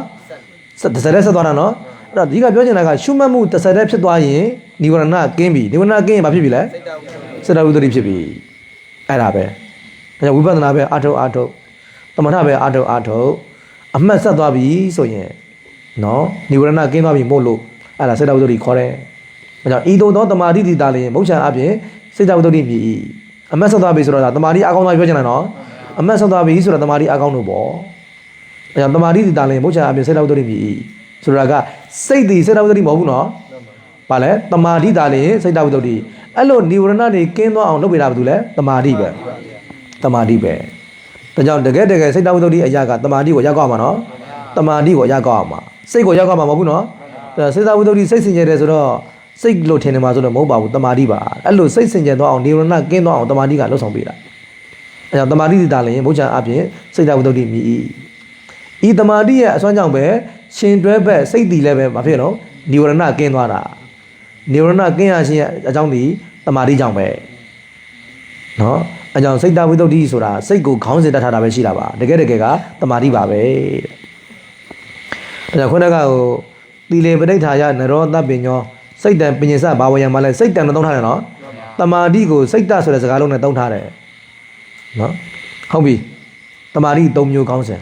ဆက်သွားတာနော်အဲ့တော့ဒီကပြောချင်တာကရှုမှတ်မှုတစ်ဖြစ်သွားရင်နိဝရဏကင်းပြီနိဝရဏကင်းရင်ဘာဖြစ်ပြီလဲစေတဝိသုဒ္ဓိဖြစ်ပြီအဲ့ဒါပဲဒါကြောင့်ဝိပဿနာပဲအာထုတ်သမထပဲအာထုတ်အမှတ်ဆက်သွားပြီဆိုရင်နော်နိဝရဏကင်းသွားပြီမို့လို့အဲ့ဒါစေတဝိသုဒ္ဓိခေါ်တယ်ဒါကြောင့်ဤသို့သောတမာတိတိတာလည်းမုတ်ချံအပြင်စေတဝိသုဒ္ဓိမြည်အမတ်ဆက်သွားပြီဆိုတော့ဒါတမာတိအကောင်းသွားပြောချင်တာနော်အမတ်ဆက်သွားပြီဆိုတော့တမာတိအကောင်းလို့ပေါ့အဲကြောင့်တမာတိတိတာလည်းမုတ်ချံအပြင်စေတဝိသုဒ္ဓိမြည်ဆိုတာကစိတ်တည်စေတဝိသုဒ္ဓိမဟုတ်ဘူးနော်ဘာလဲတမာတိတာလည်းစေတဝိသုဒ္ဓိအဲ့လိုနိဝရဏတွေကင်းသွားအောင်လုပ်ပေးတာဘာလို့လဲတမာတိပဲဒါကြောင့်တကယ်စေတဝိသုဒ္ဓိအရာကတမာတိကိုရောက်ကောက်မှာနော်တမာတိကိုရောက်ကောက်မှာစိတ်ကိုရောက်ကောက်မှာမဟုတ်ဘူးနော်စေတဝိသုဒ္ဓိစိတ်စင်ကြယ်တယ်ဆိုတော့စိတ်လို့ထင်နေမှာဆိုတော့မဟုတ်ပါဘူးတမာတိပါအဲ့လိုစိတ်စင်ကြယ်သွားအောင်နိဝရဏကင်းသွားအောင်တမာတိကလှုပ်ဆောင်ပေးတာအဲကြောင့်တမာတိတိတာလည်းဘုရားအပြင်စိတ်တဝိသုဒ္ဓိမြည်ဤတမာတိရဲ့အစွမ်းကြောင့်ပဲရှင်တွဲဘက်စိတ်တည်လည်းပဲမဖြစ်တော့နိဝရဏကင်းသွားတာနိဝရဏကင်းရခြင်းရဲ့အကြောင်းဒီတမာတိကြောင့်ပဲနော်အဲကြောင့်စိတ်တဝိသုဒ္ဓိဆိုတာစိတ်ကိုခေါင်းစဉ်တတ်ထားတာပဲရှိတာပါတကယ်ကတမာတိပါပဲတဲ့ဒါကြောင့်ခုနကဟိုသီလေပဋိဌာယနရောသပ္ပညောစိတ်တံပညင်စဘာဝယံမှာလဲစိတ်တံနဲ့သုံးထားတယ်နော်တမာတိကိုစိတ်တဆိုတဲ့စကားလုံးနဲ့သုံးထားတယ်နော်ဟုတ်ပြီတမာတိ၃မျိုးကောင်းစဉ်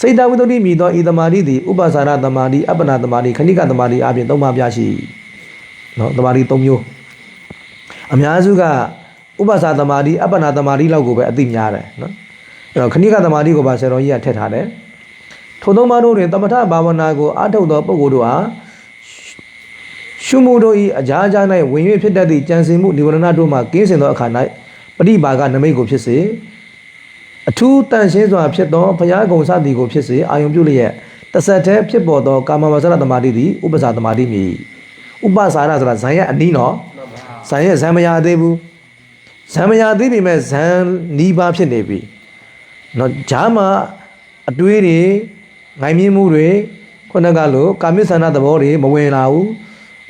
စိတ်တဝိသုဒ္ဓိမြည်သောဤတမာတိသည်ဥပ္ပစာရတမာတိအပ္ပနာတမာတိခဏိကတမာတိအပြင်၃ပါးပြရှိနော်တမာတိ၃မျိုးအများစုကဥပ္ပစာတမာတိအပ္ပနာတမာတိလောက်ကိုပဲအသိများတယ်နော်အဲ့တော့ခဏိကတမာတိကိုပါဆရာတော်ကြီးကထည့်ထားတယ်ထိုသုံးပါးတို့တွင်သမထဘာဝနာကိုအားထုတ်သောပုဂ္ဂိုလ်တို့အားရှုမှုတို့၏အကြာကြာ၌ဝင်၍ဖြစ်တတ်သည့်ကြံစည်မှုနိဝရဏတို့မှကင်းစင်သောအခါ၌ပရိပါကနမိတ်ကိုဖြစ်စေအထူးတန်ရှင်းစွာဖြစ်သောဘုရားကုံစသည်ကိုဖြစ်စေအာယုံပြုလျက်တဆက်တည်းဖြစ်ပေါ်သောကာမဝဇ္ဇရတမာတိသည်ဥပ္ပစာတမာတိမြည်ဥပ္ပစာရဆိုတာဇံရဲ့အနီးနော်ဇံရဲ့ဇံမရသေးဘူးဇံမရသေးပြီမဲ့ဇံနီးပါးဖြစ်နေပြီနော်ဂျာမှာအတွေးတွေငိုင်မြင့်မှုတွေခုနကလိုကာမိဆန္ဒသဘောတွေမဝင်လာဘူး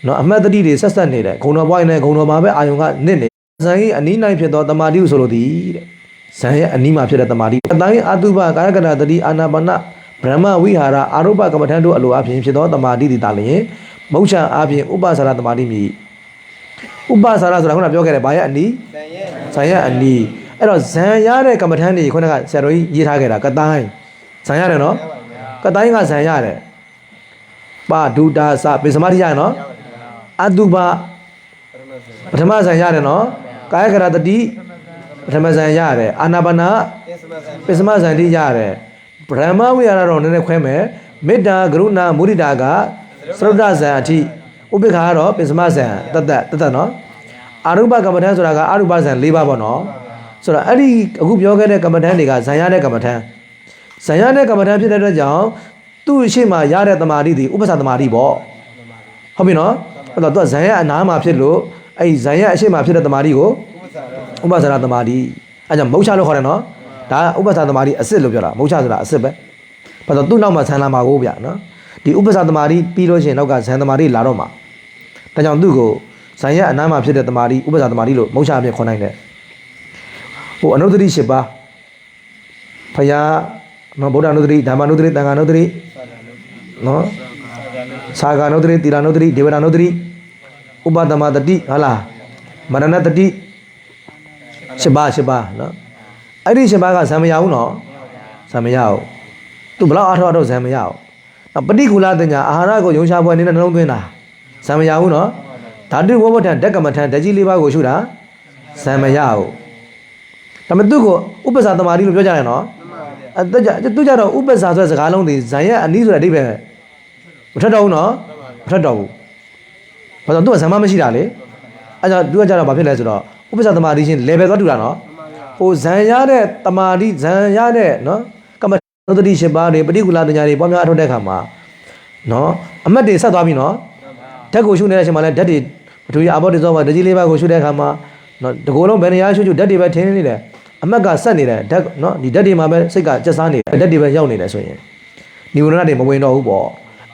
နော်အမှတ်တတိတွေဆက်နေတယ်ဂုံတော်ပွားရင်လည်းဂုံတော်မှာပဲအာယုံကနစ်နေဇံရဲ့အနီးနိုင်ဖြစ်သောတမာတိဟုဆိုလို့သည်တဲ့ဇံရဲ့အနီးမှာဖြစ်တဲ့တမာတိအတိုင်းအတုပကာယကတတတိအာနာပါနဗြဟ္မဝိဟာရအာရုပကမ္မထံတို့အလိုအဖြစ်ဖြစ်သောတမာတိသည်တာလျင်မုတ်ချံအပြင်ဥပ္ပစာရတမာတိမြည်ဥပ္ပစာရဆိုတာခုနပြောခဲ့တယ်ဘာရဲ့အနီးဇံရဲ့အနီးအဲ့တော့ဇံရတဲ့ကမ္မထံတွေခုနကဆရာတော်ကြီးရေးထားခဲ့တာကတိုင်းဇံရတယ်နော်ကတိုင်းကဇံရတယ်ပါဒုတာစပိစမတိရတယ်နော်အတုပပထမဇံရတယ်နော်ကာယကရတတိပထမဇံရတယ်အာနာပါနာပိစမဇံတိရတယ်ဗြဟ္မဝိဟာရတော့နည်းနည်းခွဲမယ်မေတ္တာကရုဏာမုဒိတာကသရုဒ္ဓဇံအထိဥပိ္ပခာကတော့ပိစမဇံတတ်နော်အာရုပကမ္မထံဆိုတာကအာရုပဇံ၄ပါးပေါ့နော်ဆိုတော့အဲ့ဒီအခုပြောခဲ့တဲ့ကမ္မထံတွေကဇံရတဲ့ကမ္မထံဇံရတဲ့ကမ္မထံဖြစ်တဲ့အတွက်ကြောင့်သူ့ရှိမှရတဲ့တမာတိဒီဥပ္ပစာတမာတိပေါ့ဟုတ်ပြီနော်အဲ့တော့သူကဇံရအနာမှာဖြစ်လို့အဲ့ဒီဇံရအရှိမှဖြစ်တဲ့တမာတိကိုဥပ္ပစာရတမာတိအဲ့ကြောင့်မုတ်ချလို့ခေါ်တယ်နော်ဒါဥပ္ပစာတမာတိအစစ်လို့ပြောတာမုတ်ချဆိုတာအစစ်ပဲဘာလို့သူ့နောက်မှာဇံလာမှာကိုဗျာနော်ဒီဥပ္ပစာတမာတိပြီးလို့ရှိရင်နောက်ကဇံတမာတိလာတော့မှာဒါကြောင့်သူ့ကိုဇံရအနာမှာဖြစ်တဲ့တမာတိဥပ္ပစာတမာတိလို့မုတ်ချအဖြစ်ခေါ်နိုင်တယ်ဟိုအနုတ္တိ၈ပါးဖယားနော်ဗုဒ္ဓအနုတ္တိဓမ္မအနုတ္တိသံဃာအနုတ္တိနော်သာဂာအနုတ္တိသီလအနုတ္တိဒေဝတာအနုတ္တိဥပဒမတတိဟုတ်လားမရဏတတိ၈ပါးနော်အဲ့ဒီ၈ပါးကဇံမရဘူးနော်ဇံမရဘူးသူဘလောက်အားထုတ်တော့ဇံမရဘူးနောက်ပဋိကူလတညာအာဟာရကိုယုံရှားပွဲနေတဲ့နှလုံးသွင်းတာဇံမရဘူးနော်ဓာတုဝဘထံဓကမထံဓကြီး၄ပါးကိုရှုတာဇံမရဘူးဒါပေမဲ့သူ့ကိုဥပ္ပစာတမာတိလို့ပြောကြတယ်နော်သူကြတော့ဥပ္ပစာဆိုတဲ့စကားလုံးတွေဇံရဲ့အနည်းဆိုတဲ့အဓိပ္ပာယ် မထွက်တော့ဘူးနော်မထွက်တော့ဘူးဘာလို့သူကဇံမမရှိတာလေအဲကြောင့်သူကကြတော့ဘာဖြစ်လဲဆိုတော့ဥပ္ပဇ္ဇသမာဓိချင်း level သွားတူတာနော်ဟိုဇံရတဲ့တမာဓိဇံရတဲ့နော်ကမ္မသတိ၈ပါးတွေပฏิကူလပညာတွေပွားများအထောက်တဲ့ခါမှာနော်အမတ်တွေဆက်သွားပြီနော်ဓာတ်ကိုရှုနေတဲ့အချိန်မှာလဲဓာတ်တွေအထူးအာဘောတိဇောမှာတကြီးလေးပါးကိုရှုတဲ့အခါမှာနော်တကောလုံးဘယ်နေရာရှုဓာတ်တွေပဲထင်းနေတယ်အမတ်ကဆက်နေတယ်ဓာတ်နော်ဒီဓာတ်တွေမှာပဲစိတ်ကကျက်စားနေတယ်ဓာတ်တွေပဲရောက်နေတယ်ဆိုရင်နိဝရဏတွေမဝင်တော့ဘူးပေါ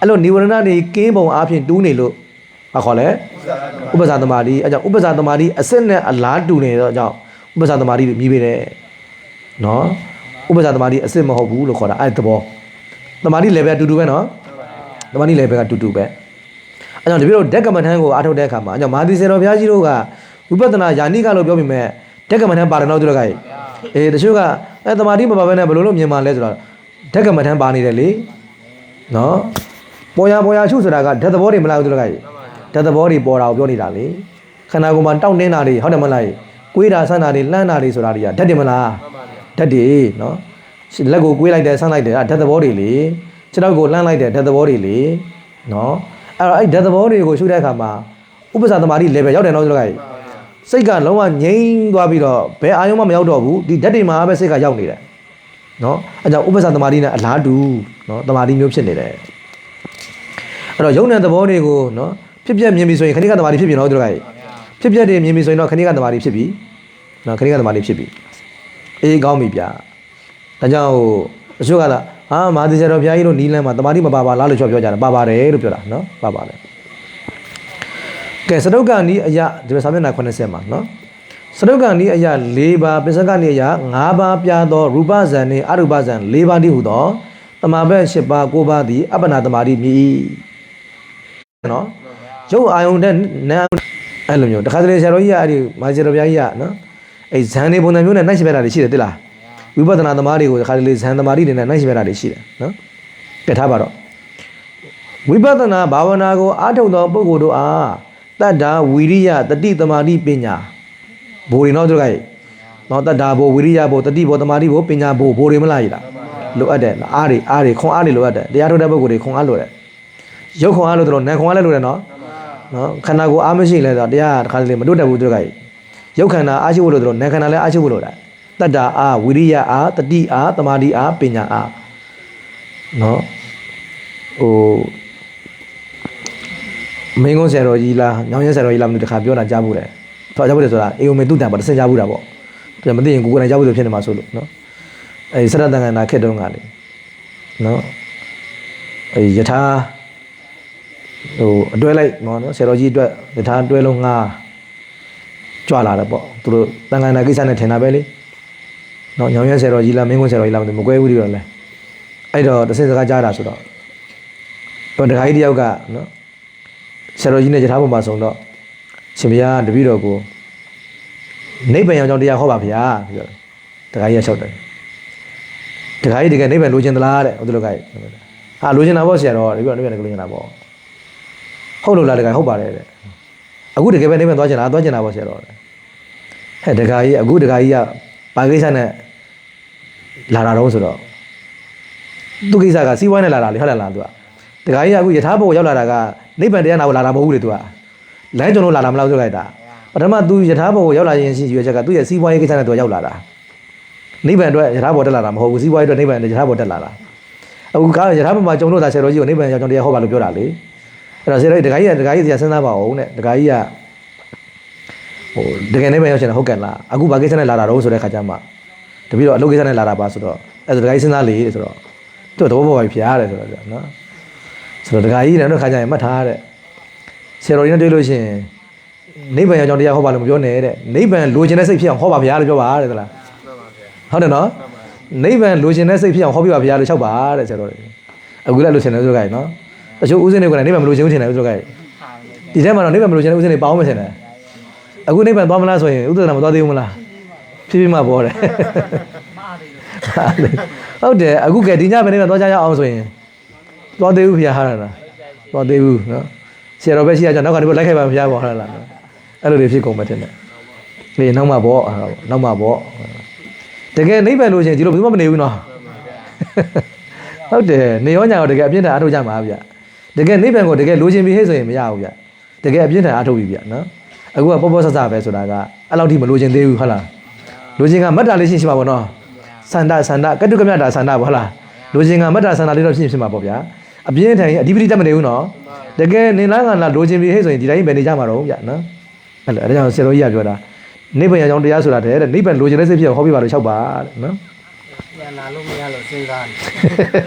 ့အဲ့လိုနိဝရဏတွေကင်းပုံအားဖြင့်တူးနေလို့ဘာခေါ်လဲဥပ္ပဇ္ဇသမာဓိအဲကြောင့်ဥပ္ပဇ္ဇသမာဓိအစစ်နဲ့အလားတူနေတော့ကြောင့်ဥပ္ပဇ္ဇသမာဓိမြည်ပေးတယ်နော်ဥပ္ပဇ္ဇသမာဓိအစစ်မဟုတ်ဘူးလို့ခေါ်တာအဲ့သဘောသမာဓိ level အတူတူပဲနော်သမာဓိ level ကအတူတူပဲအဲကြောင့်တပည့်တို့ဓက္ကမထမ်းကိုအားထုတ်တဲ့အခါမှာအဲကြောင့်မဟာသီစေတော်ဘုရားကြီးတို့ကဝိပဿနာယာနိကလို့ပြောပြီးမဲ့ဓက္ကမထမ်းပါရဏောသူတို့ကတချို့ကအဲသမာဓိမပါဘဲနဲ့ဘယ်လိုလုပ်မြင်မှလဲဆိုတော့ဓက္ကမထမ်းပါနေတယ်လေနော်ပေါ်ရရှုဆိုတာကဓာတ်သဘောတွေမလားသူတို့ကဓာတ်သဘောတွေပေါ်တာကိုပြောနေတာလေခန္ဓာကိုယ်မှာတောက်နေတာတွေဟုတ်တယ်မလားကွေးတာဆန်းတာတွေလှမ်းတာတွေဆိုတာတွေကဓာတ်တွေမလားဓာတ်တွေနော်လက်ကိုကွေးလိုက်တယ်ဆန်းလိုက်တယ်ဓာတ်သဘောတွေလေခြေထောက်ကိုလှမ်းလိုက်တယ်ဓာတ်သဘောတွေလေနော်အဲ့တော့အဲ့ဓာတ်သဘောတွေကိုရှုတဲ့အခါမှာဥပ္ပဇ္ဇသမာဓိ level ရောက်တယ်နော်သူတို့ကစိတ်ကလုံးဝငြိမ်းသွားပြီးတော့ဘယ်အာယုံမှမရောက်တော့ဘူးဒီဓာတ်တွေမှာပဲစိတ်ကရောက်နေတယ်နော်အဲကြောင့်ဥပ္ပဇ္ဇသမာဓိနဲ့အလားတူနော်သမာဓိမျိုးဖြစ်နေတယ်အဲ့တော့ယုံတဲ့သဘောတွေကိုနော်ဖြစ်ပြမြင်ပြီဆိုရင်ခဏိကသမာဓိဖြစ်ပြီနော်သူတို့ကဖြစ်ပြတယ်မြင်ပြီဆိုရင်တော့ခဏိကသမာဓိဖြစ်ပြီနော်ခဏိကသမာဓိဖြစ်ပြီအေးကောင်းပြီဗျာဒါကြောင့်ဟိုတချို့ကလာဟာမဟာသီစေတော်ဘုရားကြီးတို့နီးလန်းမှာသမာဓိမပါပါလားလို့ပြောကြတယ်ပါပါတယ်လို့ပြောတာနော်ပါပါတယ်ကဲစတုတ်ကနီးအရာဒီစာမျက်နှာ80မှာနော်စတုတ်ကနီးအရာ၄ပါးပစ္စကနီးအရာ၅ပါးပြသောရူပဇံနှင့်အရူပဇံ၄ပါးတည်းဟူသောတမာဘက်၈ပါး၉ပါးသည်အပ္ပနာသမာဓိမြည်နော်ရုပ်အာယုန်တဲ့နာအဲ့လိုမျိုးတခါတလေဆရာတော်ကြီးကအဲ့ဒီမာဇေတော်ဘုရားကြီးကနော်အဲ့ဇံနေပုံစံမျိုးနဲ့နှိုက်ရှိပြတာတွေရှိတယ်တိလားဝိပဿနာသမားတွေကိုတခါတလေဇံသမာဓိတွေနဲ့နှိုက်ရှိပြတာတွေရှိတယ်နော်ကဲထားပါတော့ဝိပဿနာဘာဝနာကိုအားထုတ်သောပုဂ္ဂိုလ်တို့အားတတ္တာဝီရိယတတိသမာဓိပညာဘိုးတွေနော်တို့ကနော်တတ္တာဘိုးဝီရိယဘိုးတတိဘိုးသမာဓိဘိုးပညာဘိုးတွေမလားရည်လားလိုအပ်တယ်အားတွေခွန်အားတွေလိုအပ်တယ်တရားထုတ်တဲ့ပုဂ္ဂိုလ်တွေခွန်အားလိုတယ်ရုပ်ခွန်အားလိုတော့နာမ်ခွန်အားလည်းလိုတယ်နော်ခန္ဓာကိုယ်အားမရှိလဲဆိုတော့တရားတစ်ခါတလေမတွတ်တတ်ဘူးတို့ကရုပ်ခန္ဓာအားရှိဖို့လိုတော့နာမ်ခန္ဓာလည်းအားရှိဖို့လိုတယ်တတ္တာအားဝီရိယအားတတိအားသမာဓိအားပညာအားနော်ဟိုမင်းကုန်းဆရာတော်ကြီးလားညောင်ရဲဆရာတော်ကြီးလားမသိတခါပြောတာကြားဘူးတယ်။ကြားဘူးတယ်ဆိုတာအေယုံမေတုတန်ပါတစ်ဆင့်ကြားဘူးတာပေါ့။ပြန်မသိရင်ကိုယ်တိုင်ကြားဘူးလို့ဖြစ်နေမှာဆိုလို့နော်။အဲစရတန်ကနာခက်တုံးကလေနော်။အဲယထာဟိုအတွဲလိုက်နော်ဆရာတော်ကြီးအတွက်ယထာအတွဲလုံးငါကြွလာတယ်ပေါ့။သူတို့တန်ခါနာကိစ္စနဲ့ထင်တာပဲလေ။နော်ညောင်ရဲဆရာတော်ကြီးလားမင်းကုန်းဆရာတော်ကြီးလားမသိမကွဲဘူးဒီတော့လဲ။အဲ့တော့တစ်ဆင့်စကားကြားတာဆိုတော့တခါကြီးတယောက်ကနော်ဆရာတော်ကြီးနဲ့ယထာပေါ်မှာဆုံးတော့ရှင်ဘုရားတပည့်တော်ကိုနိဗ္ဗာန်ရောက်ကြောင်းတရားဟောပါဗျာပြောတယ်တခါကြီးကလျှောက်တယ်တခါကြီးတကယ်နိဗ္ဗာန်လိုချင်သလားတဲ့ဟုတ်တယ်လို့ကဟာလိုချင်တာပေါ့ဆရာတော်တပည့်တော်နိဗ္ဗာန်ကိုလိုချင်တာပေါ့ဟုတ်လို့လားတခါဟုတ်ပါတယ်တဲ့အခုတကယ်ပဲနိဗ္ဗာန်သွားချင်တာပေါ့ဆရာတော်ဟဲ့တခါကြီးအခုတခါကြီးကဘာကိစ္စနဲ့လာတာတော့ဆိုတော့သူကိစ္စကစီးပွားနဲ့လာတာလေဟုတ်လားသူကတခါကြီးကအခုယထာဘောရောက်လာတာကနိဗ္ဗာန်တရားနာကိုလာတာမဟုတ်ဘူးလေသူကလိုင်းကျွန်တော်လာတာမလားဆိုလိုက်တာပထမသူယထာဘောကိုရောက်လာရင်ရှိရွေချက်ကသူ့ရဲ့စီးပွားရေးကိစ္စနဲ့သူရောက်လာတာနိဗ္ဗာန်အတွက်ယထာဘောတက်လာတာမဟုတ်ဘူးစီးပွားရေးအတွက်နိဗ္ဗာန်ယထာဘောတက်လာတာအခုကယထာဘောမှာကျွန်တော်တို့သာဆရာတော်ကြီးကိုနိဗ္ဗာန်ရောက်ကြောင်းတရားဟောပါလို့ပြောတာလေအဲ့တော့ဆရာတော်ကြီးတခါကြီးတရားစဉ်းစားပါအောင်တဲ့တခါကြီးကဟိုတကယ်နိဗ္ဗာန်ရောက်ချင်တာဟုတ်ကဲ့လားအခုဘာကိစ္စနဲ့လာတာတော့ဆိုတဲ့ခါကျမှတပည့်တော့အလုပ်ကိစ္စနဲ့လာတာပါဆိုတော့အဲ့ဒါတခါကြီးစဉ်းစားလေဆိုတော့သူ့သဘောပေါက်ပြီဖျားတယ်ဆိုတော့နော်ဆိုတော့တခါကြီးလည်းတော့ခါကြရင်မှတ်ထားတဲ့ဆရာတော်ကြီးနဲ့တွေ့လို့ရှိရင်နိဗ္ဗာန်ရောက်ကြောင်းတရားဟောပါလို့မပြောနဲ့တဲ့နိဗ္ဗာန်လိုချင်တဲ့စိတ်ဖြစ်အောင်ဟောပါဗျာလို့ပြောပါတဲ့သလားဟုတ်တယ်နော်နိဗ္ဗာန်လိုချင်တဲ့စိတ်ဖြစ်အောင်ဟောပြပါဗျာလို့လျှောက်ပါတဲ့ဆရာတော်ကြီးအခုလည်းလိုချင်တယ်ဆိုကြရင်နော်တချို့ဦးစင်းတွေကလည်းနိဗ္ဗာန်မလိုချင်ဘူးထင်တယ်ဆိုကြရင်ဒီထဲမှာတော့နိဗ္ဗာန်မလိုချင်တဲ့ဦးစင်းတွေပေါင်းမထင်တယ်အခုနိဗ္ဗာန်သွားမလားဆိုရင်ဥဒ္ဒနာမသွားသေးဘူးမလားဖြည်းဖြည်းမှပေါ်တယ်ဟုတ်တယ်အခုကဲဒီညပဲနိဗ္ဗာန်သွားကြရအောင်ဆိုရင်သွားသေးဘူးဖျားဟာလားသွားသေးဘူးနော်ဆရာတော်ပဲရှိရကြနောက်ကဒီဘက်လိုက်ခိုက်ပါဖျားပေါ်ဟာလားအဲ့လိုတွေဖြစ်ကုန်မှတင်တယ်ဒီနောက်မှပေါ့နောက်မှပေါ့တကယ်နိဗ္ဗာန်လို့ရှိရင်ဒီလိုဘယ်မှမနေဘူးနော်ဟုတ်တယ်နေရောညာရောတကယ်အပြည့်နဲ့အားထုတ်ကြမှာဗျ တကယ်နိဗ္ဗာန်ကိုတကယ်လိုချင်ပြီဟဲ့ဆိုရင်မရဘူးဗျတကယ်အပြင်းထန်အားထုတ်ပြီဗျနော်အခုကပေါ့ပေါ့ဆဆပဲဆိုတာကအဲ့လောက်ထိမလိုချင်သေးဘူးဟုတ်လားလိုချင်ကမတ်တာလေးရှိမှာပေါ့နော်စန္ဒကတုကမြတာစန္ဒပေါ့ဟုတ်လားလိုချင်ကမတ်တာစန္ဒလေးတော့ဖြစ်မှာပေါ့ဗျာအပြင်းထန်အဓိပတိတက်မနေဘူးနော်တကယ်နေလားကလားလိုချင်ပြီဟဲ့ဆိုရင်ဒီတိုင်းပဲနေကြမှာတော့ဗျနော်အဲ့လိုအဲ့ဒါကြောင့်ဆရာတော်ကြီးကပြောတာနိဗ္ဗာန်ကြောင့်တရားဆိုတာတဲ့နိဗ္ဗာန်လိုချင်တဲ့စိတ်ဖြစ်အောင်ဟောပြပါလို့၆ပါတဲ့နော်ပြန်လာလို့မရလို့စဉ်းစားန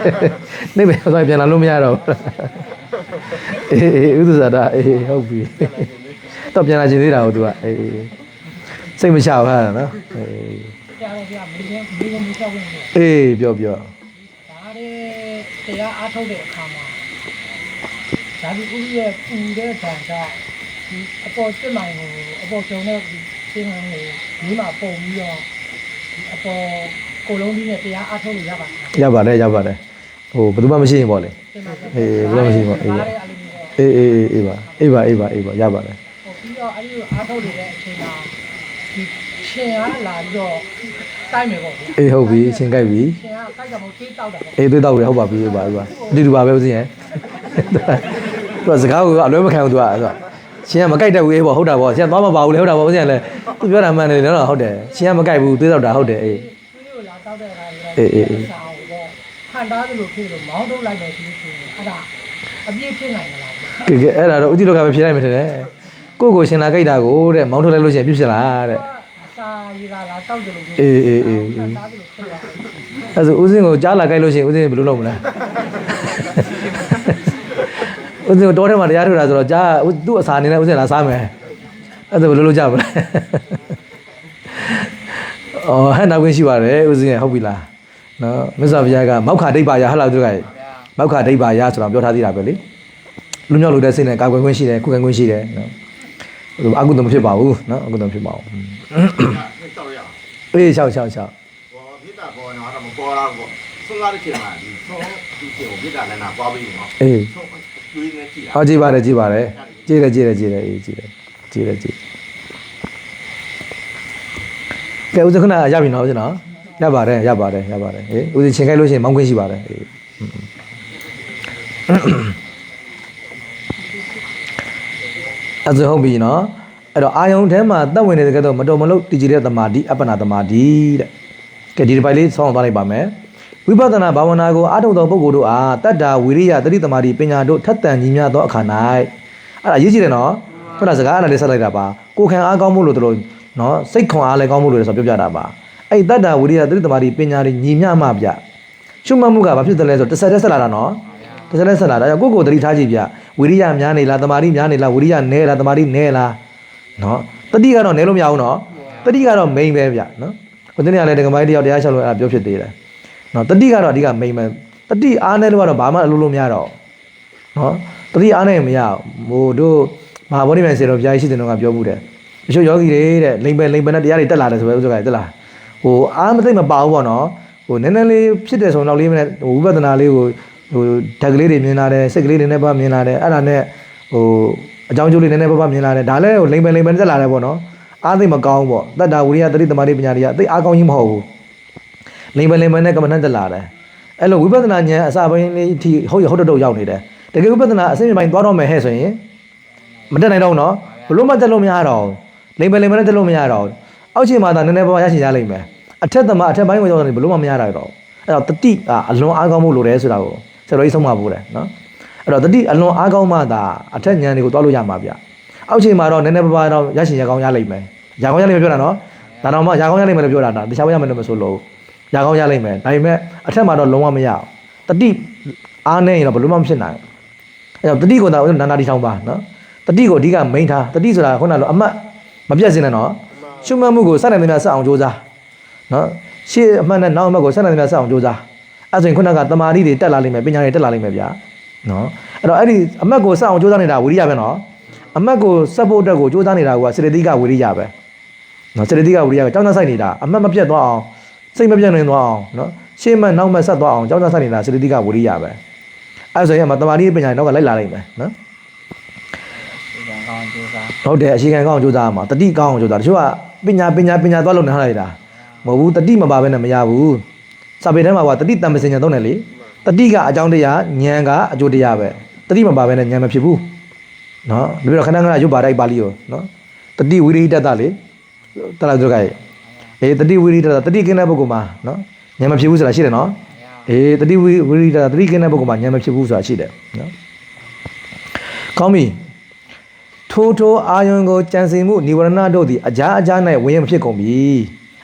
ေနိဗ္ဗာန်ဆိုပြန်လာလို့မရတော့အေးဥဒ္ဒဇာတာအေးဟုတ်ပြီတော့ပြန်လာခြင်းသေးတာဟုတ်သူကအေးစိတ်မချဘူးဟာနော်အေးကြားရပြမင်းမကြောက်ဘူးအေးပြောဒါတဲ့တရားအားထုတ်တဲ့အခါမှာဒါဒီဦးရဲ့ပူတဲ့ဆန္ဒဒီအပေါ်စစ်မှန်ကိုအပေါ်ကျုံတဲ့ရှင်းဟန်ကိုဒီမှာပုံပြီးတော့ဒီအပေါ်ကိုလုံးကြီးနဲ့တရားအားထုတ်လို့ရပါတယ်ဟိုဘယ်သူမှမရှိရင်ပေါ့လေအေးဘယ်သူမှမရှိပေါ့အေးပါရပါတယ်ဟိုပြီးတော့အဲ့ဒီအားထုတ်နေတဲ့အချိန်မှာဒီရှင်အားလာပြီးတော့တိုက်မယ်ပေါ့အေးဟုတ်ပြီအချိန်ကြိုက်ပြီရှင်အားကြိုက်တာမဟုတ်သေးတောက်တာပေါ့အေးသေးတောက်တယ်ဟုတ်ပါပြီပါအတူတူပါပဲဦးစင်းရဲ့သူကစကားကအလွဲမခံဘူးသူကရှင်ကမကြိုက်တဲ့ဝေးပေါ့ဟုတ်တာပေါ့ရှင်ကသွားမပါဘူးလေဟုတ်တာပေါ့ဦးစင်းကလည်းသူပြောတာမှန်တယ်နော်ဟုတ်တယ်ရှင်ကမကြိုက်ဘူးသေးတောက်တာဟုတ်တယ်အေးလာတောက်တဲ့အခါကျတော့ခံတားသလိုဖြစ်လို့မောင်းထုတ်လိုက်တယ်ဆိုလို့ရှိရင်အဲ့ဒါအပြည့်ဖြစ်နိုင်မလားကဲအဲ့ဒါတော့ဥတိလောကပဲဖြစ်နိုင်မှာတယ်ကိုရှင်လာကြိုက်တာကိုတဲ့မောင်းထုတ်လိုက်လို့ရှိရင်ပြည့်ဖြစ်လားတဲ့စာရီလာတောက်တယ်လို့အေးခံတားသလိုဖြစ်သွားတယ်အဲ့ဆိုဦးစင်းကိုကြားလာကြိုက်လို့ရှိရင်ဦးစင်းဘယ်လိုလုပ်မလဲဦးစင်းတော်ထဲမှာတရားထုတ်တာဆိုတော့ကြားသူ့အစာအနေနဲ့ဦးစင်းလာစားမယ်အဲ့ဒါဘယ်လိုလုပ်ကြမလဲအော်ဟဲ့နောက်ခွင့်ရှိပါတယ်ဦးစင်းရဲ့ဟုတ်ပြီလားနော်မြတ်စွာဘုရားကမောက္ခဒိဋ္ဌာယဟလာသူကမောက္ခဒိဋ္ဌာယဆိုတာပြောထားသေးတာပဲလေလူမျိုးလူတဲ့စိတ်နဲ့ကာကွယ်ခွင့်ရှိတယ်ခုခံခွင့်ရှိတယ်နော်အကုသိုလ်မဖြစ်ပါဘူးနော်အကုသိုလ်မဖြစ်ပါဘူးအေးရှောက်ဘောမေတ္တာဘောနော်အဲ့ဒါမပေါ်လာဘူးဆုံးကားတဲ့ချိန်မှာဒီဆုံးဒီချိန်ကိုမေတ္တာနဲ့နာပွားပြီးနော်အေးကျွေးနေကြည့်တာဟောကြည့်ပါတယ်အေးကြည့်တယ်အေးကြည့်တယ်ကဲဦးဇခဏရပြီနော်ကျွန်တော်ရပါတယ်ဟေးဦးဇချင်းခိုက်လို့ရှိရင်မောင်းခွင့်ရှိပါတယ်အေးအဲ့ဒါဟုတ်ပြီနော်အဲ့တော့အာယုံထဲမှာတက်ဝင်နေတဲ့ကတော့မတော်မလို့တည်ကြည်တဲ့သမာဓိအပ္ပနာသမာဓိတဲ့ကဲဒီတစ်ပိုက်လေးဆောင်းသွားလိုက်ပါမယ်ဝိပဿနာဘာဝနာကိုအားထုတ်သောပုဂ္ဂိုလ်တို့အားတတ္တာဝိရိယတတိသမာဓိပညာတို့ထက်တန်ညီမျှသောအခါ၌အဲ့ဒါရေးကြည့်တယ်နော်ခုနစကားအဲ့ဒါလေးဆက်လိုက်တာပါကိုခံအားကောင်းမှုလို့တို့နော်စိတ်ခွန်အားလည်းကောင်းမှုလို့ဆိုပြောပြတာပါအဲ့တတ္တာဝိရိယတတိသမာဓိပညာတွေညီမျှမှဗျရှုမှတ်မှုကဘာဖြစ်တယ်လဲဆိုတစ်ဆက်လာတာနော်တစ်ဆက်လာတာကိုကိုတတိထားကြည့်ဗျဝိရိယများနေလားသမာဓိများနေလားဝိရိယနည်းလားသမာဓိနည်းလားနော်တတိကတော့နည်းလို့မရဘူးနော်တတိကတော့ main ပဲဗျနော်ဟိုတနေ့ကလည်းဒကမိုင်းတယောက်တရားချလို့အဲ့ဒါပြောဖြစ်သေးတယ်နော်တတိကတော့အဓိက main ပဲတတိအားနည်းလို့ကတော့ဘာမှအလုပ်လို့မရတော့နော်တတိအားနည်းမရဘူးဟိုတို့မဟာဗောဓိမြိုင်စေတော်ဘုရားရှိတဲ့တော့ကပြောမှုတယ်တချို့ယောဂီတွေတဲ့လိမ္ပယ်နဲ့တရားတွေတက်လာတယ်ဆိုပဲဥစ္စာကတက်လာဟိုအားမသိမပါဘူးပေါ့နော်ဟိုနည်းနည်းလေးဖြစ်တယ်ဆိုတော့လေးမိနစ်ဟိုဝိပဿနာလေးကိုဟိုဓာတ်ကလေးတွေမြင်လာတယ်စိတ်ကလေးတွေနည်းနည်းပါမြင်လာတယ်အဲ့ဒါနဲ့ဟိုအကြောင်းကျိုးလေးနည်းနည်းပါမြင်လာတယ်ဒါလည်းဟိုလိမ္ပယ်နဲ့တက်လာတယ်ပေါ့နော်အားသိမကောင်းပေါ့တတ္တဝိရိယတတိသမာဓိပညာတွေကအသိအားကောင်းကြီးမဟုတ်ဘူးလိမ္ပယ်နဲ့ကမ္မဋ္ဌာန်းတက်လာတယ်အဲ့လိုဝိပဿနာဉာဏ်အစပိုင်းလေးအထိဟုတ်တော့ရောက်နေတယ်တကယ်ဝိပဿနာအစိမ့်ပိုင်းသွားတော့မယ်ဟဲ့ဆိုရင်မတက်နိုင်တော့နော်ဘလို့မှတက်လို့မရတော့လိမ္ပယ်နဲ့တက်လို့မရတော့အောက်ခြေမှာသာနည်းနည်းပါးရရှိရလိမ့်မယ်အထက်ပိုင်းကိုရောက်နေဘလို့မှမရတော့အဲ့တော့တတိကအလွန်အားကောင်းမှုလိုတယ်ဆိုတာကိုဆရာတော်ကြီးဆုံးမဖို့တယ်နော်အဲ့တော့တတိအလွန်အားကောင်းမှသာအထက်ဉာဏ်တွေကိုသွားလို့ရမှာဗျအောက်ခြေမှာတော့နည်းနည်းပါးတော့ရရှိရကောင်းရလိမ့်မယ်ရကောင်းရလိမ့်မယ်ပြောတာနော်ဒါတော့မှရကောင်းရလိမ့်မယ်လို့ပြောတာဒါတခြားဘက်ရမယ်လို့မဆိုလို့ရကောင်းရလိမ့်မယ်ဒါပေမဲ့အထက်မှာတော့လုံးဝမရအောင်တတိအားနေရင်တော့ဘလို့မှမဖြစ်နိုင်အဲ့တော့တတိကိုသာနာနာတိထောင်းပါနော်တတိကိုအဓိက main ထားတတိဆိုတာခုနလိုအမှတ်မပြတ်စင်းနဲ့နော်ရှုမှတ်မှုကိုစနိုင်သမျှစအောင်ကြိုးစားနော်ရှေ့အမှတ်နဲ့နောက်အမှတ်ကိုစနိုင်သမျှစအောင်ကြိုးစားအဲ့ဆိုရင်ခုနကတမာတိတွေတက်လာလိမ့်မယ်ပညာတွေတက်လာလိမ့်မယ်ဗျာနော်အဲ့တော့အဲ့ဒီအမှတ်ကိုစအောင်ကြိုးစားနေတာဝိရိယပဲနော်အမှတ်ကိုစက်ဖို့အတွက်ကိုကြိုးစားနေတာကစေတသိက်ကဝိရိယပဲနော်စေတသိက်ကဝိရိယကကြောင်းသားဆိုင်နေတာအမှတ်မပြတ်သွားအောင်စိတ်မပြတ်နေသွားအောင်နော်ရှေ့မှတ်နောက်မှတ်ဆက်သွားအောင်ကြောင်းသားဆိုင်နေတာစေတသိက်ကဝိရိယပဲအဲ့ဆိုရင်တမာတိပညာတွေတော့ကလိုက်လာလိမ့်မယ်နော်ဟုတ်တယ်အရှိခံကောင်းကြိုးစားမှာတတိကောင်းအောင်ကြိုးစားတချို့ကပညာသွားလို့နေထားလိုက်တာမဟုတ်ဘူးတတိမပါဘဲနဲ့မရဘူးစာပေထဲမှာကတတိတံပစဉ္ညာသုံးတယ်လေတတိကအကြောင်းတရားဉာဏ်ကအကျိုးတရားပဲ တတိမပါဘဲနဲ့ဉာဏ်မဖြစ်ဘူးနော်ပြီးတော့ခဏခဏရုပ်ပါတိုက်ပါဠိရောနော်တတိဝိရိတတလေတလားတို့ကရဲ့တတိဝိရိတတတိကင်းတဲ့ပုဂ္ဂိုလ်မှာနော်ဉာဏ်မဖြစ်ဘူးဆိုတာရှိတယ်နော်တတိဝိရိတတတိကင်းတဲ့ပုဂ္ဂိုလ်မှာဉာဏ်မဖြစ်ဘူးဆိုတာရှိတယ်နော်ကောင်းပြီထိုအာယုံကိုကြံစည်မှုនិဝရဏတို့သည်အကြာအကြာ၌ဝင်ရမဖြစ်ကုန်ပြီ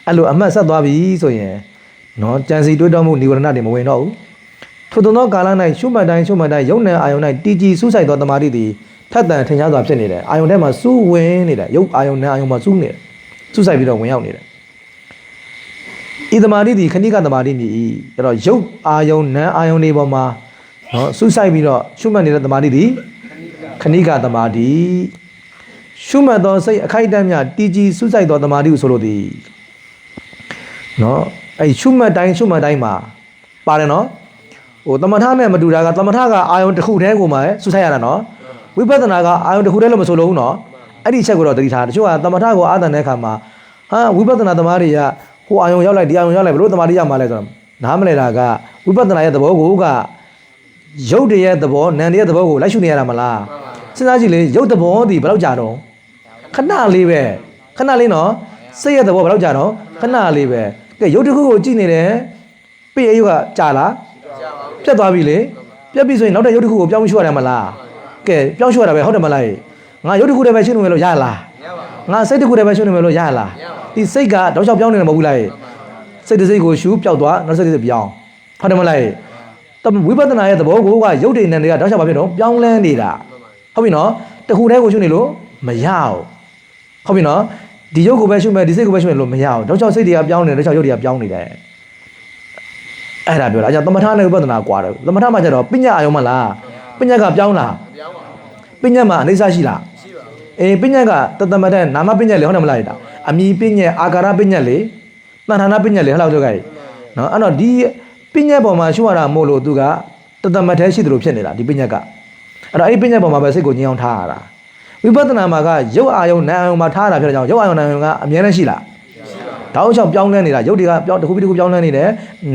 အဲ့လိုအမှတ်ဆက်သွားပြီဆိုရင်နော်ကြံစည်တွေးတောမှုនិဝရဏတွေမဝင်တော့ဘူးထို့သောကာလ၌ရှုမှတ်တိုင်းယုံနယ်အာယုံ၌တည်ကြည်စူးစိုက်သောတမာတိသည်ထက်တန်ထင်ရှားစွာဖြစ်နေတယ်အာယုံထဲမှာစူးဝင်နေတယ်ယုတ်အာယုံနဲ့အာယုံမှာစူးနေတယ်စူးစိုက်ပြီးတော့ဝင်ရောက်နေတယ်ဤတမာတိသည်ခဏိကတမာတိမြည်၏အဲ့တော့ယုတ်အာယုံနံအာယုံတွေပေါ်မှာနော်စူးစိုက်ပြီးတော့ရှုမှတ်နေတဲ့တမာတိသည်ခဏိကတမာတိရှုမှတ်သောစိတ်အခိုက်အတန့်များတည်ကြည်စူးစိုက်သောတမာတိကိုဆိုလိုသည်နော်အဲ့ရှုမှတ်တိုင်းမှာပါတယ်နော်ဟိုသမထနဲ့မတူတာကသမထကအာယုံတစ်ခုတည်းကိုမှစူးစိုက်ရတာနော်ဝိပဿနာကအာယုံတစ်ခုတည်းလို့မဆိုလို့ဘူးနော်အဲ့ဒီချက်ကိုတော့သတိထားတချို့ကသမထကိုအာသန်တဲ့အခါမှာဟာဝိပဿနာသမားတွေကဟိုအာယုံရောက်လိုက်ဒီအာယုံရောက်လိုက်ဘလို့သမားတွေရမှာလဲဆိုတော့နားမလဲတာကဝိပဿနာရဲ့သဘောကိုကရုပ်တည်းရဲ့သဘောနာမ်တည်းရဲ့သဘောကိုလိုက်ရှုနေရတာမလားစဉ်းစားကြည့်လေရုပ်သဘောဒီဘယ်လောက်ကြာတော့ခဏလေးပဲခဏလေးနော်စိတ်ရဲ့သဘောဘယ်လောက်ကြာတော့ခဏလေးပဲကဲရုပ်တစ်ခုကိုကြည့်နေတယ်ပြည့်ရုပ်ကကြာလားပြတ်သွားပြီလေပြတ်ပြီဆိုရင်နောက်တဲ့ရုပ်တစ်ခုကိုပြောင်းရှုရတယ်မလားကဲပြောင်းရှုရတာပဲဟုတ်တယ်မလားငါရုပ်တစ်ခုတည်းပဲရှင်းနေမယ်လို့ရလားငါစိတ်တစ်ခုတည်းပဲရှင်းနေမယ်လို့ရလားဒီစိတ်ကတောက်လျှောက်ပြောင်းနေတယ်မဟုတ်ဘူးလားစိတ်တစ်စိတ်ကိုရှုပျောက်သွားနောက်စိတ်တစ်စိတ်ပြောင်းဟုတ်တယ်မလားဝိပဿနာရဲ့သဘောကိုကရုပ်တည်နေတွေကတောက်လျှောက်ပါဖြစ်တော့ပြောင်းလဲနေတာဟုတ်ပြီနော်တခုတည်းကိုရှုနေလို့မရဘူးဟုတ်ပြီနော်ဒီရုပ်ကိုပဲရှုမယ်ဒီစိတ်ကိုပဲရှုနေလို့မရဘူးတောက်လျှောက်စိတ်တွေကပြောင်းနေတယ်တောက်လျှောက်ရုပ်တွေကပြောင်းနေတယ်အဲ့ဒါပြောတာအကြောင်းသမထနဲ့ဝိပဿနာကွာတယ်သမထမှာကျတော့ပညာအာယုံမလားပညာကပြောင်းလားပညာမှာအနေစာရှိလားပညာကတသမထနာမပညာလေဟုတ်တယ်မလားဒါအမီပညာအာကာရပညာလေတဏ္ဍာနာပညာလေဟဲ့လားတို့ကနော်အဲ့တော့ဒီပညာပေါ်မှာရှုရတာမို့လို့သူကတသမထရှိတယ်လို့ဖြစ်နေတာဒီပညာကအဲ့တော့အဲ့ဒီပညာပေါ်မှာပဲစိတ်ကိုညင်အောင်ထားရတာဝိပဿနာမှာကရုပ်အာယုံနာအာယုံမှာထားတာဖြစ်တဲ့ကြောင့်ရုပ်အာယုံနာအာယုံကအမြဲတမ်းရှိလားတောက်လျှောက်ပြောင်းလဲနေတာရုပ်တွေကတစ်ခုပြီးတစ်ခုပြောင်းလဲနေတယ်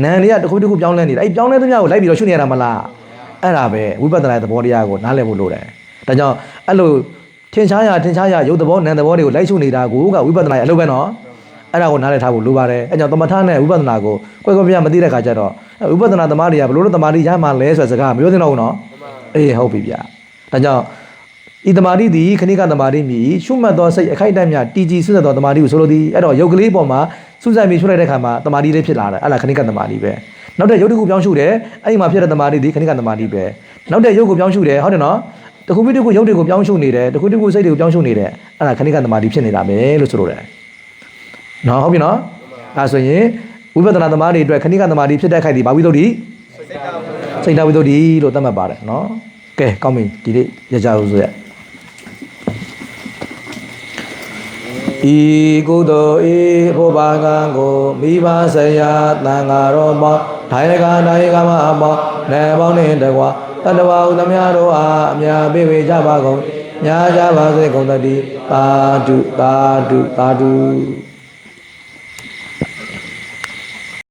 နာမ်တွေကတစ်ခုပြီးတစ်ခုပြောင်းလဲနေတယ်အဲ့ပြောင်းလဲသမျှကိုလိုက်ပြီးတော့ရှုနေရတာမလားအဲ့ဒါပဲဝိပဿနာရဲ့သဘောတရားကိုနားလည်ဖို့လိုတယ်ဒါကြောင့်အဲ့လိုထင်ရှားရရုပ်သဘောနာမ်သဘောတွေကိုလိုက်ရှုနေတာကိုကဝိပဿနာရဲ့အလုပ်ပဲနော်အဲ့ဒါကိုနားလည်ထားဖို့လိုပါတယ်အဲ့ကြောင့်သမထနဲ့ဝိပဿနာကိုကွဲပြားမသိတဲ့ခါကျတော့ဝိပဿနာသမားတွေကဘလို့လို့သမာဓိရမှလဲဆိုတဲ့စကားမပြောသင့်တော့ဘူးနော်အေးဟုတ်ပြီဗျာဒါကြောင့်ဤသမာဓိသည်ခဏိကသမာဓိမြည်ရှုမှတ်သောစိတ်အခိုက်အတန့်များတည်ကြည်စွတ်သောသမာဓိကိုဆိုလိုသည်အဲ့တော့ယုတ်ကလေးပေါ်မှာစူးစိုက်ပြီးရှုလိုက်တဲ့ခါမှာသမာဓိလေးဖြစ်လာတယ်အဲ့ဒါခဏိကသမာဓိပဲနောက်တဲ့ယုတ်တစ်ခုပြောင်းရှုတယ်အဲ့ဒီမှာဖြစ်တဲ့သမာဓိသည်ခဏိကသမာဓိပဲနောက်တဲ့ယုတ်ကိုပြောင်းရှုတယ်ဟုတ်တယ်နော်တခုပြီးတစ်ခုယုတ်တွေကိုပြောင်းရှုနေတယ်တခုတစ်ခုစိတ်တွေကိုပြောင်းရှုနေတယ်အဲ့ဒါခဏိကသမာဓိဖြစ်နေတာပဲလို့ဆိုလိုတယ်နော်ဟုတ်ပြီနော်ဒါဆိုရင်ဝိပဿနာသမားတွေအတွက်ခဏိကသမာဓိဖြစ်တဲ့ခိုက်ဒီဘာဝိသုဒ္ဓိစိတ်တဝိသုဒ္ဓိလို့သတ်မှတ်ပါတယ်နော်ကဲကောင်းပြီဒီနေ့ရကြလို့ဆိုရဤကုသိုလ်ဤဘုဘာကံကိုမိဘဆရာတန်ဃာတော်ပေါင်းဒိုင်ကမပေါင်းနေပေါင်းနှင့်တကွာတတဝဥသမြတို့အားအမြတ်ပေးဝေကြပါကုန်ညာကြပါစေကုန်တည်းသာဓု